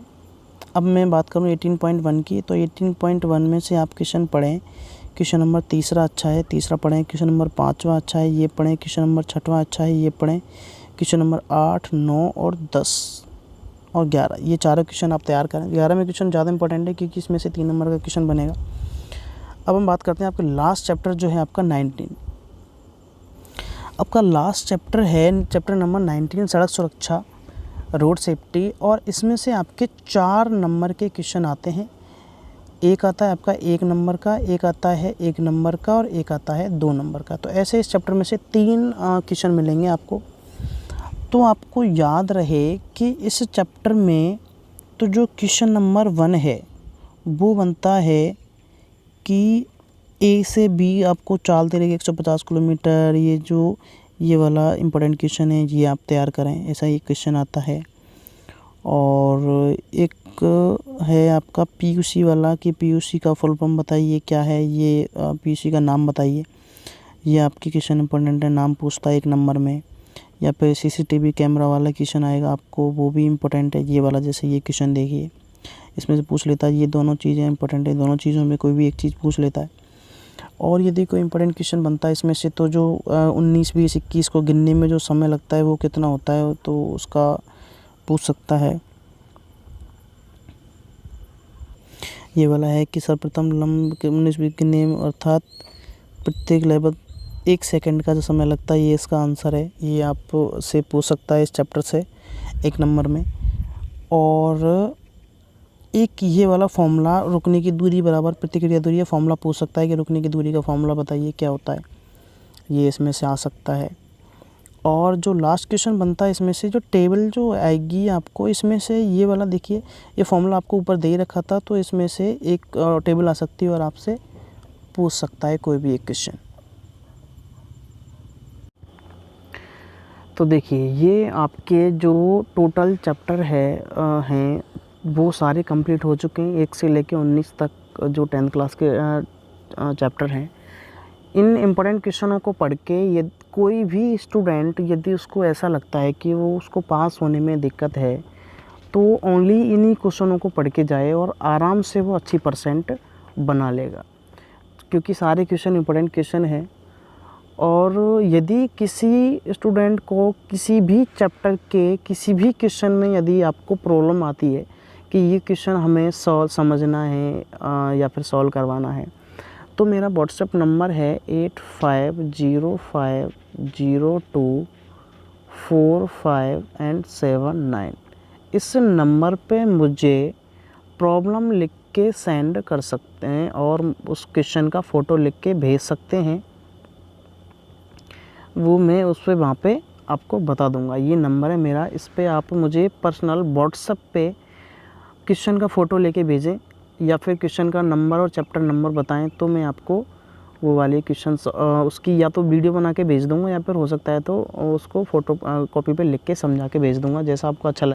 [SPEAKER 1] अब मैं बात करूँ 18.1 की, तो 18.1 में से आप क्वेश्चन पढ़ें। क्वेश्चन नंबर 3 अच्छा है, 3 पढ़ें। क्वेश्चन नंबर 5वां अच्छा है, ये पढ़ें। क्वेश्चन नंबर 6वां अच्छा है, ये पढ़ें। क्वेश्चन नंबर 8, 9 और 10 और 11, ये 4 क्वेश्चन आप तैयार करें। 11 में क्वेश्चन ज़्यादा इंपॉर्टेंट है, क्योंकि इसमें से 3 नंबर का क्वेश्चन बनेगा। अब हम बात करते हैं आपके लास्ट चैप्टर जो है आपका 19। आपका लास्ट चैप्टर है चैप्टर नंबर 19, सड़क सुरक्षा, रोड सेफ्टी। और इसमें से आपके 4 नंबर के क्वेश्चन आते हैं। एक आता है आपका 1 नंबर का, एक आता है 1 नंबर का, और एक आता है 2 नंबर का। तो ऐसे इस चैप्टर में से 3 क्वेश्चन मिलेंगे आपको। तो आपको याद रहे कि इस चैप्टर में तो जो क्वेश्चन नंबर 1 है वो बनता है कि ए से बी आपको चालते रहेगी 150 किलोमीटर। ये वाला इम्पोर्टेंट क्वेश्चन है, ये आप तैयार करें, ऐसा ही क्वेश्चन आता है। और एक है आपका पीयूसी वाला कि पीयूसी का फुल फॉर्म बताइए क्या है, ये पीयूसी का नाम बताइए। ये आपकी क्वेश्चन इंपॉर्टेंट है, नाम पूछता है 1 नंबर में। या फिर सीसीटीवी कैमरा वाला क्वेश्चन आएगा आपको, वो भी इम्पोर्टेंट है, ये वाला। जैसे ये क्वेश्चन देखिए, इसमें से पूछ लेता है, ये दोनों चीज़ें इंपॉर्टेंट है, दोनों चीज़ों में कोई भी एक चीज़ पूछ लेता है। और यदि कोई इंपॉर्टेंट क्वेश्चन बनता है इसमें से, तो जो 19, 20, 21 को गिनने में जो समय लगता है वो कितना होता है, तो उसका पूछ सकता है। ये वाला है कि सर्वप्रथम लंब 19 गिनने अर्थात प्रत्येक लगभग 1 सेकंड का जो समय लगता है, ये इसका आंसर है। ये आप से पूछ सकता है इस चैप्टर से 1 नंबर में। और एक ये वाला फॉर्मूला रुकने की दूरी बराबर प्रतिक्रिया दूरी है, फॉर्मूला पूछ सकता है कि रुकने की दूरी का फॉर्मूला बताइए क्या होता है, ये इसमें से आ सकता है। और जो लास्ट क्वेश्चन बनता है इसमें से जो टेबल जो आएगी आपको, इसमें से ये वाला देखिए, ये फॉर्मूला आपको ऊपर दे ही रखा था, तो इसमें से एक टेबल आ सकती है और आपसे पूछ सकता है कोई भी एक क्वेश्चन। तो देखिए ये आपके जो टोटल चैप्टर हैं वो सारे कंप्लीट हो चुके हैं, 1 से लेके 19 तक जो 10th क्लास के चैप्टर हैं। इन इम्पोर्टेंट क्वेश्चनों को पढ़ के ये कोई भी स्टूडेंट यदि उसको ऐसा लगता है कि वो उसको पास होने में दिक्कत है, तो ओनली इन्हीं क्वेश्चनों को पढ़ के जाए और आराम से वो अच्छी परसेंट बना लेगा, क्योंकि सारे क्वेश्चन इम्पोर्टेंट क्वेश्चन हैं। और यदि किसी स्टूडेंट को किसी भी चैप्टर के किसी भी क्वेश्चन में यदि आपको प्रॉब्लम आती है कि ये क्वेश्चन हमें समझना है या फिर सॉल्व करवाना है, तो मेरा व्हाट्सएप नंबर है 8505024579। इस नंबर पे मुझे प्रॉब्लम लिख के सेंड कर सकते हैं और उस क्वेश्चन का फ़ोटो लिख के भेज सकते हैं, वो मैं उस पर वहाँ पे आपको बता दूंगा। ये नंबर है मेरा, इस पे आप मुझे पर्सनल व्हाट्सएप पे क्वेश्चन का फ़ोटो लेके भेजें या फिर क्वेश्चन का नंबर और चैप्टर नंबर बताएं, तो मैं आपको वो वाले क्वेश्चन उसकी या तो वीडियो बना के भेज दूंगा या फिर हो सकता है तो उसको फ़ोटो कॉपी पे लिख के समझा के भेज दूंगा, जैसा आपको अच्छा लगे।